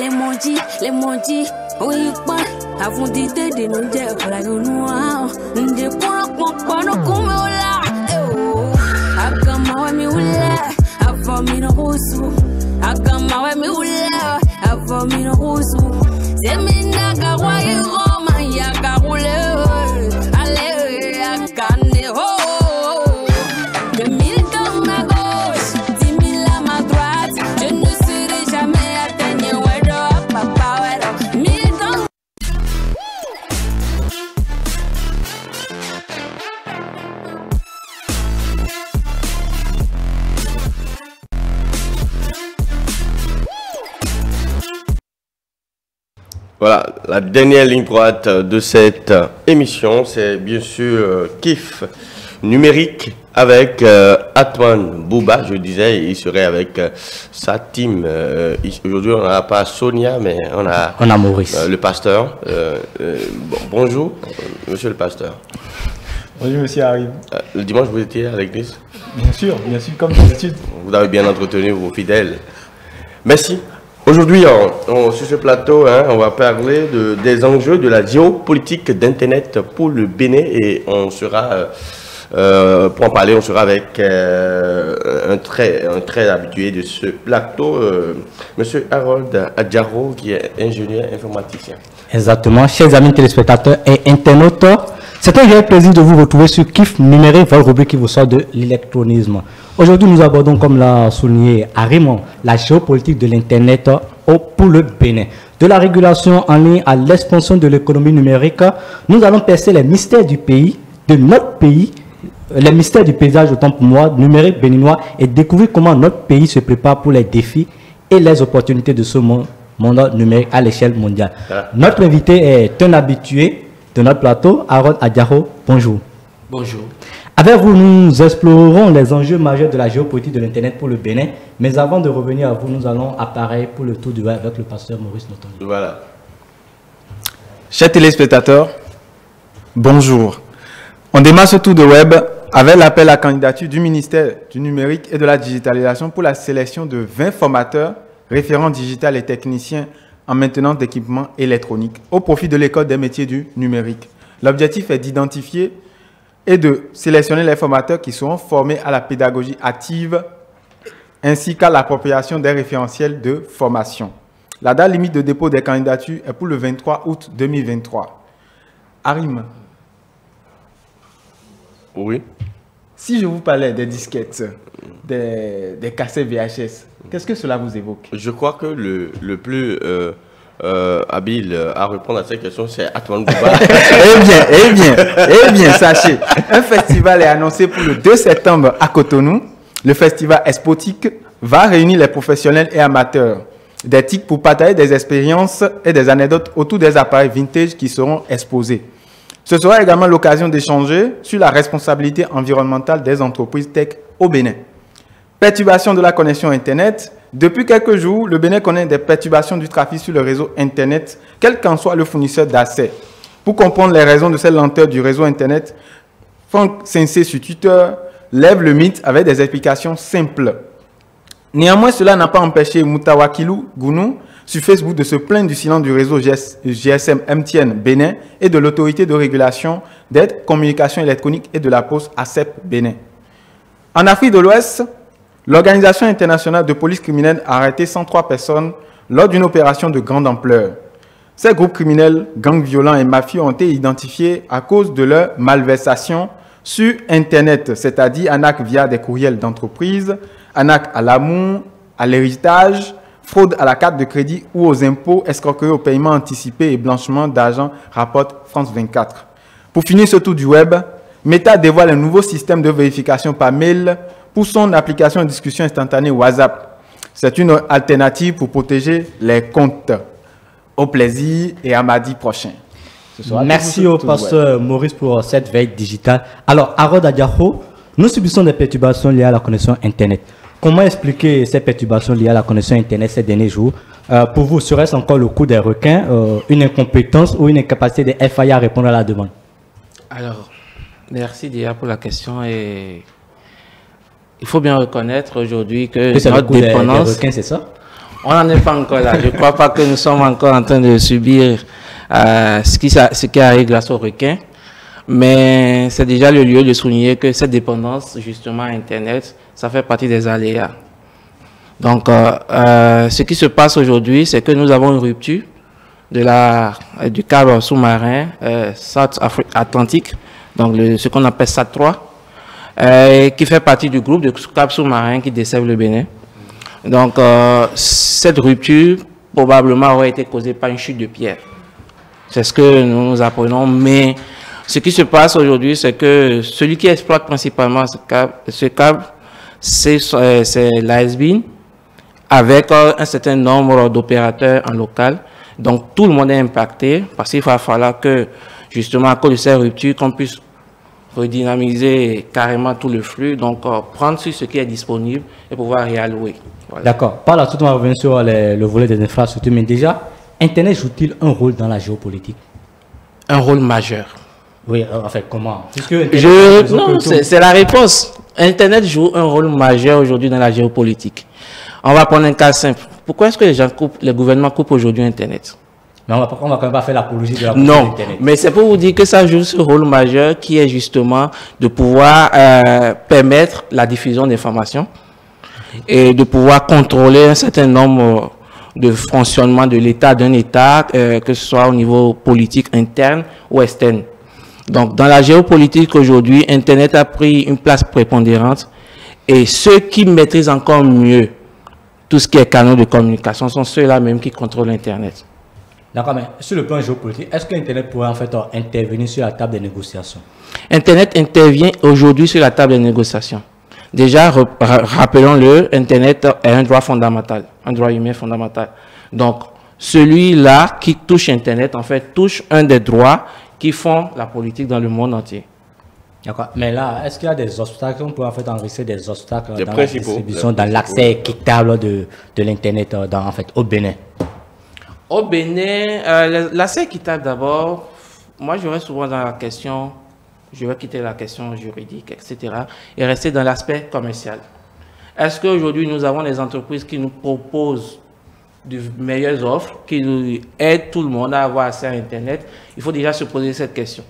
les mondis, oui, pas, avant d'idée de nous dire, voilà, nous noirs, nous découvrons pas nos là. Agama, mi oula, avant mi no rosu, agama, mi oula, avant mi no rosu, c'est mi naga, ouais, Roma, yaga, roule, allez, agane, oh, 2000 dans ma gauche, 10 000 à ma droite, je ne serai jamais atteigné, ouais, papa, ouais, 1000 dans. Voilà, la dernière ligne droite de cette émission, c'est bien sûr Kiff numérique avec Atman Bouba. Je disais, il serait avec sa team. Aujourd'hui, on n'a pas Sonia, mais on a Maurice. Le pasteur. Bonjour, monsieur le pasteur. Bonjour, monsieur Harry. Le dimanche, vous étiez à l'église? Bien sûr, comme d'habitude. Vous avez bien entretenu vos fidèles. Merci. Aujourd'hui, sur ce plateau, on va parler des enjeux de la géopolitique d'Internet pour le Bénin et on sera, pour en parler, on sera avec un très habitué de ce plateau, Monsieur Harold Adjaro, qui est ingénieur informaticien. Exactement, chers amis téléspectateurs et internautes, c'est un réel plaisir de vous retrouver sur Kiff numérique, votre rubrique qui vous sort de l'électronisme. Aujourd'hui, nous abordons, comme l'a souligné Arimon, la géopolitique de l'Internet pour le Bénin. De la régulation en ligne à l'expansion de l'économie numérique, nous allons percer les mystères du pays, de notre pays, les mystères du paysage, autant pour moi, numérique béninois, et découvrir comment notre pays se prépare pour les défis et les opportunités de ce monde numérique à l'échelle mondiale. Voilà. Notre invité est un habitué de notre plateau, Harold Adjaro. Bonjour. Bonjour. Avec vous, nous explorerons les enjeux majeurs de la géopolitique de l'Internet pour le Bénin. Mais avant de revenir à vous, nous allons apparaître pour le tour du web avec le pasteur Maurice Notongi. Voilà. Chers téléspectateurs, bonjour. On démarre ce tour de web avec l'appel à candidature du ministère du numérique et de la digitalisation pour la sélection de 20 formateurs, référents digital et techniciens en maintenance d'équipements électroniques au profit de l'école des métiers du numérique. L'objectif est d'identifier et de sélectionner les formateurs qui seront formés à la pédagogie active ainsi qu'à l'appropriation des référentiels de formation. La date limite de dépôt des candidatures est pour le 23 août 2023. Arim. Oui. Si je vous parlais des disquettes, des cassettes VHS, qu'est-ce que cela vous évoque? Je crois que le plus habile à répondre à cette question, c'est Atman Bouba. Eh bien, sachez, un festival est annoncé pour le 2 septembre à Cotonou. Le festival Expotique va réunir les professionnels et amateurs des TIC pour partager des expériences et des anecdotes autour des appareils vintage qui seront exposés. Ce sera également l'occasion d'échanger sur la responsabilité environnementale des entreprises tech au Bénin. Perturbation de la connexion Internet. Depuis quelques jours, le Bénin connaît des perturbations du trafic sur le réseau Internet, quel qu'en soit le fournisseur d'accès. Pour comprendre les raisons de cette lenteur du réseau Internet, Franck Sensé sur Twitter lève le mythe avec des explications simples. Néanmoins, cela n'a pas empêché Moutawakilou Gounou sur Facebook de se plaindre du silence du réseau GSM MTN Bénin et de l'autorité de régulation des communications électroniques et de la poste ACEP Bénin. En Afrique de l'Ouest, l'Organisation internationale de police criminelle a arrêté 103 personnes lors d'une opération de grande ampleur. Ces groupes criminels, gangs violents et mafieux ont été identifiés à cause de leur malversation sur Internet, c'est-à-dire arnaque via des courriels d'entreprise, arnaque à l'amour, à l'héritage, fraude à la carte de crédit ou aux impôts, escroquerie au paiement anticipé et blanchiment d'argent, rapporte France 24. Pour finir ce tour du web, Meta dévoile un nouveau système de vérification par mail pour son application de discussion instantanée WhatsApp. C'est une alternative pour protéger les comptes. Au plaisir et à mardi prochain. Merci au pasteur Maurice pour cette veille digitale. Alors, Harold Adjaro, nous subissons des perturbations liées à la connexion Internet. Comment expliquer ces perturbations liées à la connexion Internet ces derniers jours? Pour vous, serait-ce encore le coup des requins, une incompétence ou une incapacité des FAI à répondre à la demande? Alors, merci déjà pour la question. Et il faut bien reconnaître aujourd'hui que notre dépendance... Des requins, c'est ça? On n'en est pas encore là. Je ne crois pas que nous sommes encore en train de subir ce qui arrive grâce aux requins. Mais c'est déjà le lieu de souligner que cette dépendance, justement, à Internet, ça fait partie des aléas. Donc, ce qui se passe aujourd'hui, c'est que nous avons une rupture du câble sous-marin South Atlantique, donc ce qu'on appelle SAT-3, qui fait partie du groupe de câbles sous-marins qui desservent le Bénin. Donc, cette rupture, probablement, aurait été causée par une chute de pierre. C'est ce que nous apprenons, mais ce qui se passe aujourd'hui, c'est que celui qui exploite principalement ce câble, c'est l'ASBIN, avec un certain nombre d'opérateurs en local. Donc, tout le monde est impacté, parce qu'il va falloir que, justement, à cause de cette rupture, qu'on puisse redynamiser carrément tout le flux, donc prendre sur ce qui est disponible et pouvoir réallouer. Voilà. D'accord. Par la suite, on va revenir sur le volet des infrastructures, mais déjà, Internet joue-t-il un rôle dans la géopolitique? Un rôle majeur. Oui, en fait, comment? Non, c'est la réponse. Internet joue un rôle majeur aujourd'hui dans la géopolitique. On va prendre un cas simple. Pourquoi est-ce que les gouvernements coupent aujourd'hui Internet? Mais on va quand même pas faire l'apologie de la non, d'Internet. Mais c'est pour vous dire que ça joue ce rôle majeur qui est justement de pouvoir permettre la diffusion d'informations et de pouvoir contrôler un certain nombre de fonctionnements de l'État, d'un État, que ce soit au niveau politique interne ou externe. Donc, dans la géopolitique aujourd'hui, Internet a pris une place prépondérante et ceux qui maîtrisent encore mieux tout ce qui est canaux de communication sont ceux-là même qui contrôlent Internet. D'accord, mais sur le plan géopolitique, est-ce que Internet pourrait en fait intervenir sur la table des négociations? Internet intervient aujourd'hui sur la table des négociations. Déjà, rappelons-le, Internet est un droit fondamental, un droit humain fondamental. Donc, celui-là qui touche Internet, en fait, touche un des droits qui font la politique dans le monde entier. D'accord. Mais là, est-ce qu'il y a des obstacles? On peut en fait enregistrer des obstacles dans la distribution, dans l'accès équitable de l'Internet en fait, au Bénin? Au Bénin, l'accès équitable d'abord, moi je reste souvent dans la question, je vais quitter la question juridique, etc. et rester dans l'aspect commercial. Est-ce qu'aujourd'hui nous avons des entreprises qui nous proposent de meilleures offres, qui nous aident tout le monde à avoir accès à Internet? Il faut déjà se poser cette question.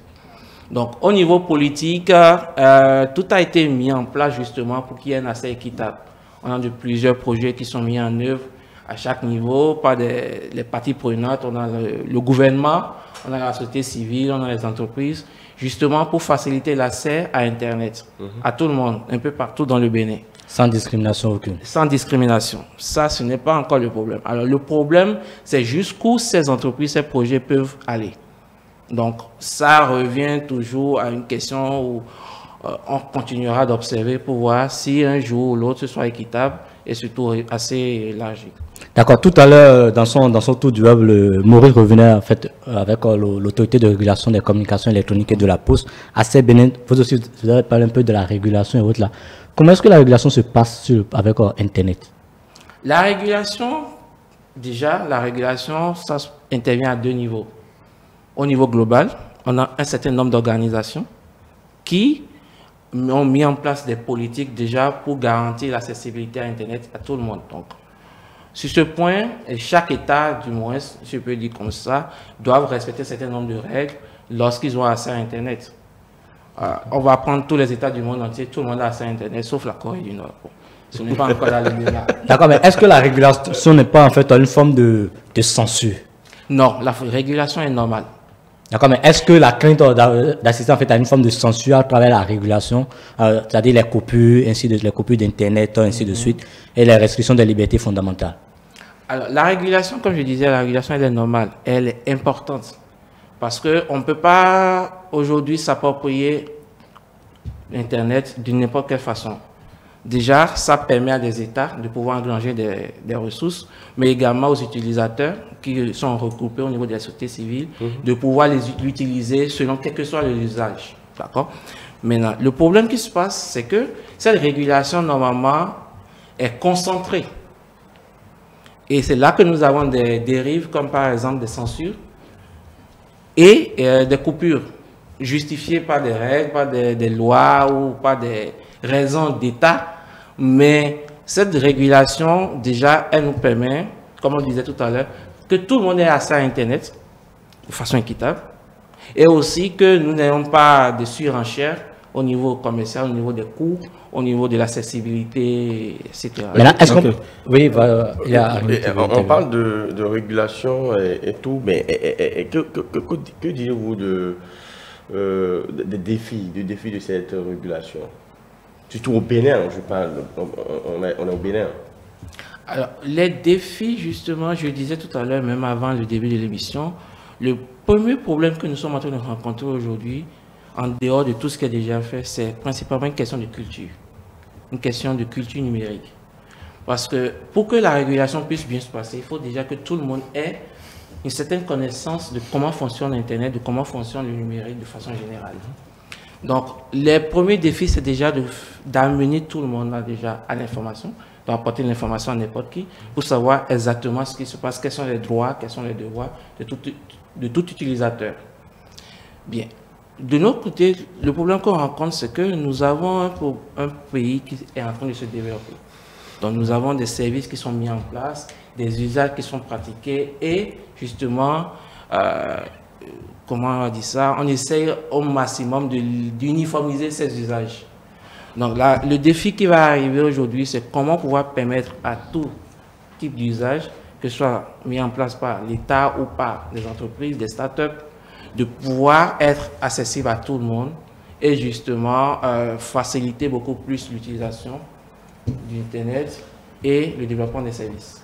Donc au niveau politique, tout a été mis en place justement pour qu'il y ait un accès équitable. On a de plusieurs projets qui sont mis en œuvre à chaque niveau, par les parties prenantes. On a le gouvernement, on a la société civile, on a les entreprises, justement pour faciliter l'accès à Internet, à tout le monde, un peu partout dans le Bénin. Sans discrimination aucune. Sans discrimination. Ça, ce n'est pas encore le problème. Alors le problème, c'est jusqu'où ces entreprises, ces projets peuvent aller. Donc ça revient toujours à une question où on continuera d'observer pour voir si un jour ou l'autre ce soit équitable et surtout assez élargi. D'accord. Tout à l'heure, dans son tour du web, Maurice revenait en fait avec l'autorité de régulation des communications électroniques et de la poste. À Bénin, vous aussi, vous avez parlé un peu de la régulation et autres là. Comment est-ce que la régulation se passe avec Internet? La régulation, déjà, ça intervient à deux niveaux. Au niveau global, on a un certain nombre d'organisations qui ont mis en place des politiques déjà pour garantir l'accessibilité à Internet à tout le monde. Donc, sur ce point, chaque État, du moins, je peux dire comme ça, doivent respecter un certain nombre de règles lorsqu'ils ont accès à Internet. On va prendre tous les États du monde entier, tout le monde a accès à Internet, sauf la Corée du Nord. Bon, ce n'est pas encore dans le débat. D'accord, mais est-ce que la régulation n'est pas en fait une forme de censure? Non, la régulation est normale. D'accord, mais est-ce que la crainte d'assister en fait à une forme de censure à travers la régulation, c'est-à-dire les coupures, les coupures d'Internet, ainsi de suite, et les restrictions des libertés fondamentales? Alors, la régulation, comme je disais, la régulation elle est normale, elle est importante. Parce qu'on ne peut pas aujourd'hui s'approprier l'Internet d'une n'importe quelle façon. Déjà, ça permet à des États de pouvoir engranger des ressources, mais également aux utilisateurs qui sont regroupés au niveau de la société civile, de pouvoir les utiliser selon quel que soit l'usage. D'accord? Maintenant, le problème qui se passe, c'est que cette régulation, normalement, est concentrée. Et c'est là que nous avons des dérives, comme par exemple des censures et des coupures, justifiées par des règles, par des lois ou par des raisons d'État. Mais cette régulation, déjà, elle nous permet comme on disait tout à l'heure, que tout le monde ait accès à Internet de façon équitable et aussi que nous n'ayons pas de surenchère au niveau commercial, au niveau des coûts, au niveau de l'accessibilité, etc. Maintenant, est-ce qu'on... Oui, on parle de régulation et tout, mais que direz-vous des défis de cette régulation? Surtout au Bénin, je parle, on est au Bénin. Alors, les défis, justement, je le disais tout à l'heure, même avant le début de l'émission, le premier problème que nous sommes en train de rencontrer aujourd'hui, en dehors de tout ce qui est déjà fait, c'est principalement une question de culture. Une question de culture numérique. Parce que pour que la régulation puisse bien se passer, il faut déjà que tout le monde ait une certaine connaissance de comment fonctionne Internet, de comment fonctionne le numérique de façon générale. Donc, les premiers défis, c'est déjà d'amener tout le monde déjà à l'information, d'apporter l'information à n'importe qui, pour savoir exactement ce qui se passe, quels sont les droits, quels sont les devoirs de tout utilisateur. Bien. De notre côté, le problème qu'on rencontre, c'est que nous avons un pays qui est en train de se développer. Donc, nous avons des services qui sont mis en place, des usages qui sont pratiqués et justement, comment on dit ça, on essaye au maximum d'uniformiser ces usages. Donc là, le défi qui va arriver aujourd'hui, c'est comment pouvoir permettre à tout type d'usage, que ce soit mis en place par l'État ou par les entreprises, des startups, de pouvoir être accessible à tout le monde et justement faciliter beaucoup plus l'utilisation d'Internet et le développement des services.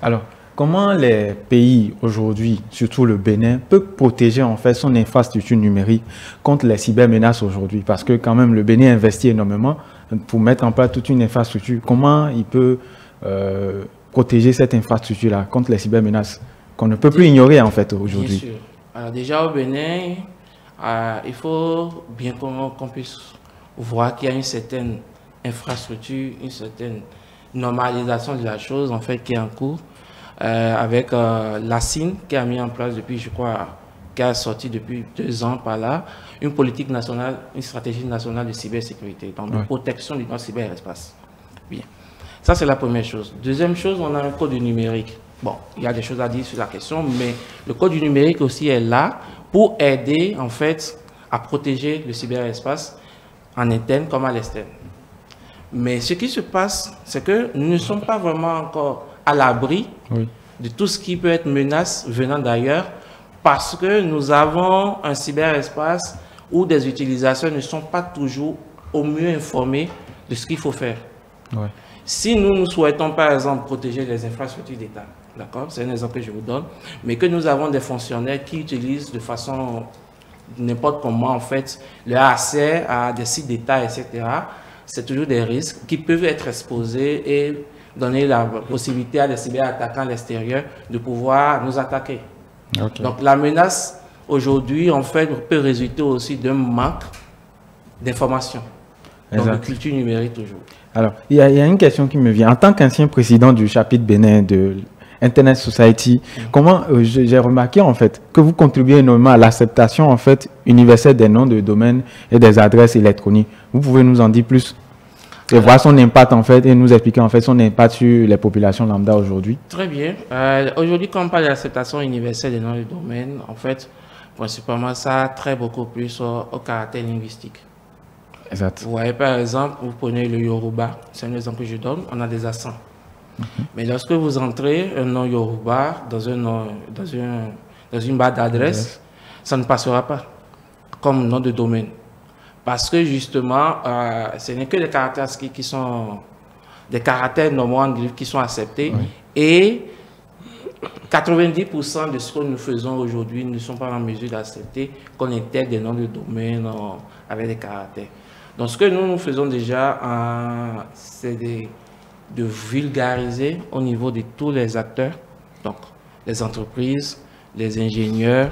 Alors, comment les pays aujourd'hui, surtout le Bénin, peuvent protéger en fait son infrastructure numérique contre les cybermenaces aujourd'hui? Parce que quand même le Bénin investit énormément pour mettre en place toute une infrastructure. Comment il peut protéger cette infrastructure-là contre les cybermenaces qu'on ne peut plus ignorer en fait aujourd'hui? Bien sûr. Alors déjà au Bénin, il faut bien qu'on puisse voir qu'il y a une certaine infrastructure, une certaine normalisation de la chose en fait qui est en cours avec la CIN qui a mis en place depuis, je crois, qui a sorti depuis 2 ans par là, une politique nationale, une stratégie nationale de cybersécurité, donc de protection du cyberespace. Bien. Ça, c'est la première chose. Deuxième chose, on a un code du numérique. Bon, il y a des choses à dire sur la question, mais le code du numérique aussi est là pour aider, en fait, à protéger le cyberespace en interne comme à l'externe. Mais ce qui se passe, c'est que nous ne sommes pas vraiment encore à l'abri de tout ce qui peut être menace venant d'ailleurs, parce que nous avons un cyberespace où des utilisateurs ne sont pas toujours au mieux informés de ce qu'il faut faire. Ouais. Si nous souhaitons par exemple protéger les infrastructures d'État, d'accord, c'est un exemple que je vous donne, mais que nous avons des fonctionnaires qui utilisent de façon n'importe comment en fait leur accès à des sites d'État, etc., c'est toujours des risques qui peuvent être exposés et donner la possibilité à des cyberattaquants à l'extérieur de pouvoir nous attaquer. Okay. Donc la menace aujourd'hui en fait peut résulter aussi d'un manque d'information, donc de culture numérique toujours. Alors, il y a une question qui me vient. En tant qu'ancien président du chapitre Bénin de Internet Society, comment j'ai remarqué en fait que vous contribuez énormément à l'acceptation en fait universelle des noms de domaines et des adresses électroniques. Vous pouvez nous en dire plus et voir son impact en fait et nous expliquer en fait son impact sur les populations lambda aujourd'hui? Très bien. Aujourd'hui, quand on parle de l'acceptation universelle des noms de domaines, en fait, principalement ça traite beaucoup plus au caractère linguistique. Exact. Vous voyez par exemple, vous prenez le Yoruba, c'est un exemple que je donne, on a des accents. Mais lorsque vous entrez un nom Yoruba dans une barre d'adresse, ça ne passera pas comme nom de domaine. Parce que justement, ce n'est que des caractères qui sont des caractères normaux qui sont acceptés. Et 90% de ce que nous faisons aujourd'hui ne sont pas en mesure d'accepter qu'on intègre des noms de domaine avec des caractères. Donc ce que nous faisons déjà, c'est de vulgariser au niveau de tous les acteurs, donc les entreprises, les ingénieurs,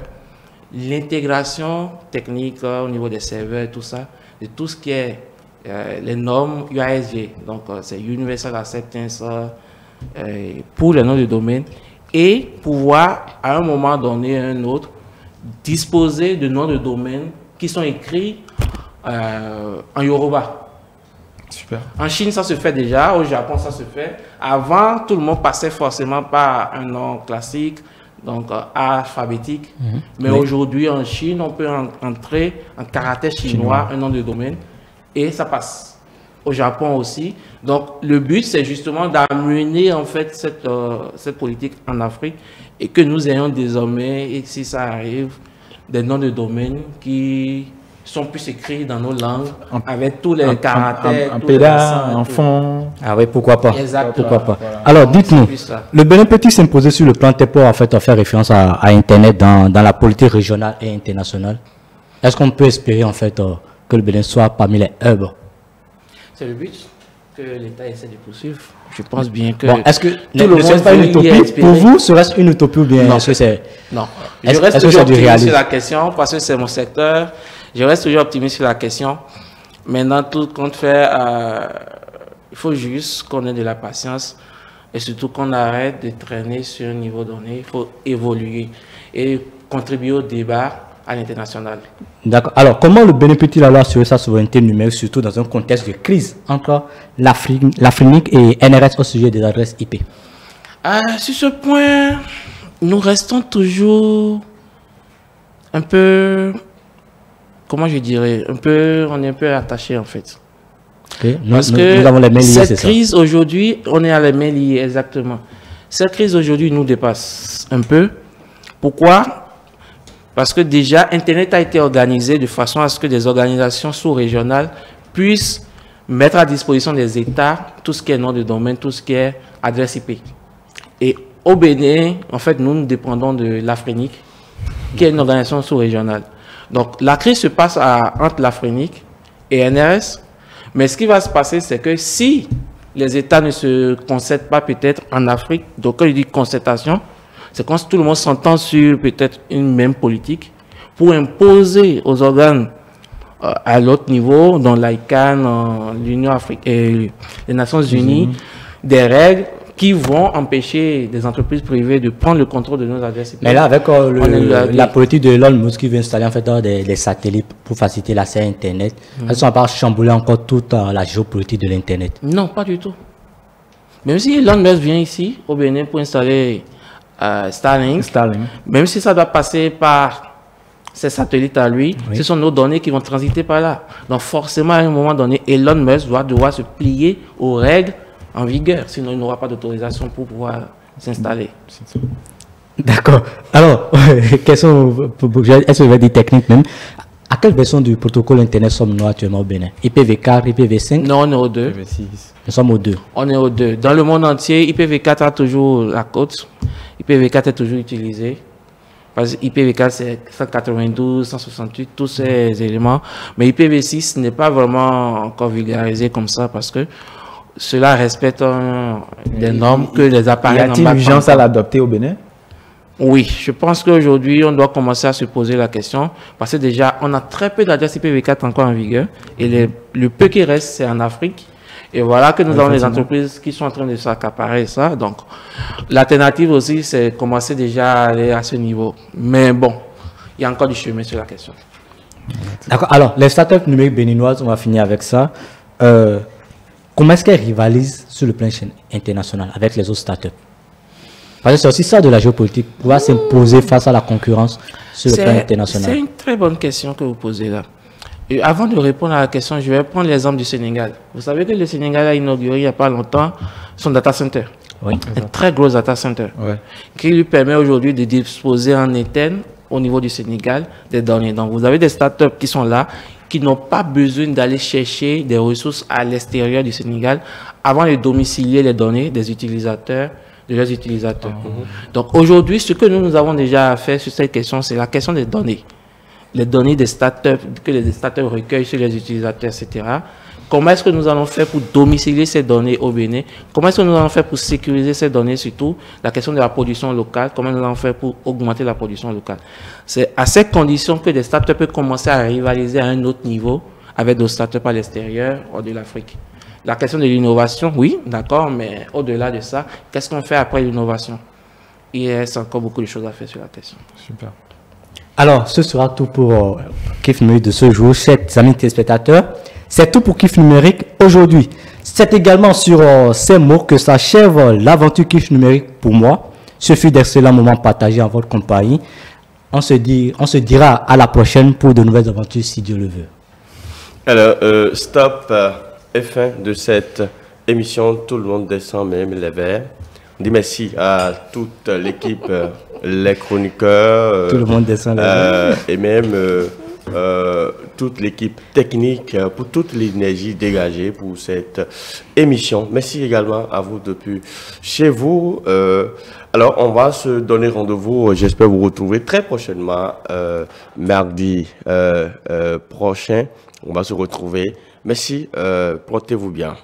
l'intégration technique au niveau des serveurs, tout ça, de tout ce qui est les normes UASG, donc c'est Universal Acceptance pour les noms de domaine, et pouvoir à un moment donné un autre disposer de noms de domaine qui sont écrits en Yoruba. Super. En Chine, ça se fait déjà. Au Japon, ça se fait. Avant, tout le monde passait forcément par un nom classique, donc alphabétique. Mais aujourd'hui, en Chine, on peut entrer en caractère chinois, un nom de domaine, et ça passe. Au Japon aussi. Donc, le but, c'est justement d'amener en fait cette politique en Afrique et que nous ayons désormais, et si ça arrive, des noms de domaine qui sont plus écrits dans nos langues, avec tous les caractères. En pédard, en fond. Ah oui, pourquoi pas. Exactement. Pourquoi pas. Voilà. Alors, dites-nous, le Bénin peut-il s'imposer sur le plan TEPO, en fait, à faire référence à Internet dans la politique régionale et internationale? Est-ce qu'on peut espérer, en fait, que le Bénin soit parmi les hubs? C'est le but que l'État essaie de poursuivre. Je pense bien que... Bon, est-ce que tout le monde n'est pas une utopie? Pour vous, serait-ce une utopie ou bien non, est-ce que c'est... Non. Je reste toujours optimiste sur la question parce que c'est mon secteur. Je reste toujours optimiste sur la question. Maintenant, tout compte fait, il faut juste qu'on ait de la patience et surtout qu'on arrête de traîner sur un niveau donné. Il faut évoluer et contribuer au débat à l'international. D'accord. Alors, comment le Bénin peut-il alors assurer sa souveraineté numérique, surtout dans un contexte de crise entre l'Afrique et NRS au sujet des adresses IP? Sur ce point, nous restons toujours un peu, comment je dirais, on est un peu attachés en fait. Okay. Parce que nous avons les mains liées, cette crise aujourd'hui, on est à les mains liées, exactement. Cette crise aujourd'hui nous dépasse un peu. Pourquoi? Parce que déjà, Internet a été organisé de façon à ce que des organisations sous-régionales puissent mettre à disposition des États tout ce qui est nom de domaine, tout ce qui est adresse IP. Et au Bénin, en fait, nous dépendons de l'Afrique, qui est une organisation sous-régionale. Donc, la crise se passe entre l'Afrique et NRS. Mais ce qui va se passer, c'est que si les États ne se concèdent pas peut-être en Afrique, donc quand je dis concertation, c'est quand tout le monde s'entend sur peut-être une même politique pour imposer aux organes à l'autre niveau, dans l'ICANN, l'Union africaine et les Nations Unies, des règles qui vont empêcher des entreprises privées de prendre le contrôle de nos adresses IP. Mais là, avec la politique de Elon Musk qui veut installer en fait des satellites pour faciliter l'accès à Internet, elles sont à part chambouler encore toute la géopolitique de l'Internet. Non, pas du tout. Même si Elon Musk vient ici, au Bénin, pour installer Starlink, même si ça doit passer par ces satellites à lui, ce sont nos données qui vont transiter par là. Donc forcément, à un moment donné, Elon Musk doit devoir se plier aux règles en vigueur, sinon il n'aura pas d'autorisation pour pouvoir s'installer. D'accord. Alors, question, est-ce que vous avez des techniques même? À quelle version du protocole Internet sommes-nous actuellement au Bénin? IPv4, IPv5? Non, on est au 2. IPv6. Nous sommes au 2. On est au 2. Dans le monde entier, IPv4 a toujours la cote. IPv4 est toujours utilisé. Parce que IPv4, c'est 192, 168, tous ces éléments. Mais IPv6 n'est pas vraiment encore vulgarisé comme ça parce que cela respecte des normes que les appareils... Y a-t-il urgence à l'adopter au Bénin? Oui, je pense qu'aujourd'hui, on doit commencer à se poser la question parce que déjà, on a très peu d'adresses IPv4 encore en vigueur et le peu qui reste, c'est en Afrique. Et voilà que nous avons des entreprises qui sont en train de s'accaparer ça. Donc, l'alternative aussi, c'est commencer déjà à aller à ce niveau. Mais bon, il y a encore du chemin sur la question. D'accord. Alors, les startups numériques béninoises, on va finir avec ça. Comment est-ce qu'elles rivalisent sur le plan international avec les autres startups? Parce que c'est aussi ça de la géopolitique, pouvoir s'imposer face à la concurrence sur le plan international. C'est une très bonne question que vous posez là. Et avant de répondre à la question, je vais prendre l'exemple du Sénégal. Vous savez que le Sénégal a inauguré il n'y a pas longtemps son data center. Oui. Un très gros data center. Ouais. Qui lui permet aujourd'hui de disposer en Éther au niveau du Sénégal des données. Donc vous avez des startups qui sont là, qui n'ont pas besoin d'aller chercher des ressources à l'extérieur du Sénégal avant de domicilier les données des utilisateurs, de leurs utilisateurs. Donc aujourd'hui, ce que nous avons déjà fait sur cette question, c'est la question des données. Les données des startups, que les startups recueillent sur les utilisateurs, etc. Comment est-ce que nous allons faire pour domicilier ces données au Bénin? Comment est-ce que nous allons faire pour sécuriser ces données, surtout la question de la production locale? Comment nous allons faire pour augmenter la production locale? C'est à ces conditions que des startups peuvent commencer à rivaliser à un autre niveau avec d'autres startups à l'extérieur ou de l'Afrique. La question de l'innovation, oui, d'accord, mais au-delà de ça, qu'est-ce qu'on fait après l'innovation? Il reste encore beaucoup de choses à faire sur la question. Super. Alors, ce sera tout pour Kif Numérique de ce jour. Chers amis téléspectateurs, C'est tout pour Kiff Numérique aujourd'hui. C'est également sur ces mots que s'achève l'aventure Kiff Numérique pour moi. Ce fut d'excellents moments partagés en votre compagnie. On se dira à la prochaine pour de nouvelles aventures si Dieu le veut. Alors, stop et fin de cette émission. Tout le monde descend même les verres. On dit merci à toute l'équipe, les chroniqueurs. Tout le monde descend les verres. Et même toute l'équipe technique pour toute l'énergie dégagée pour cette émission. Merci également à vous depuis chez vous. Alors, on va se donner rendez-vous. J'espère vous retrouver très prochainement, mardi prochain. On va se retrouver. Merci, portez-vous bien.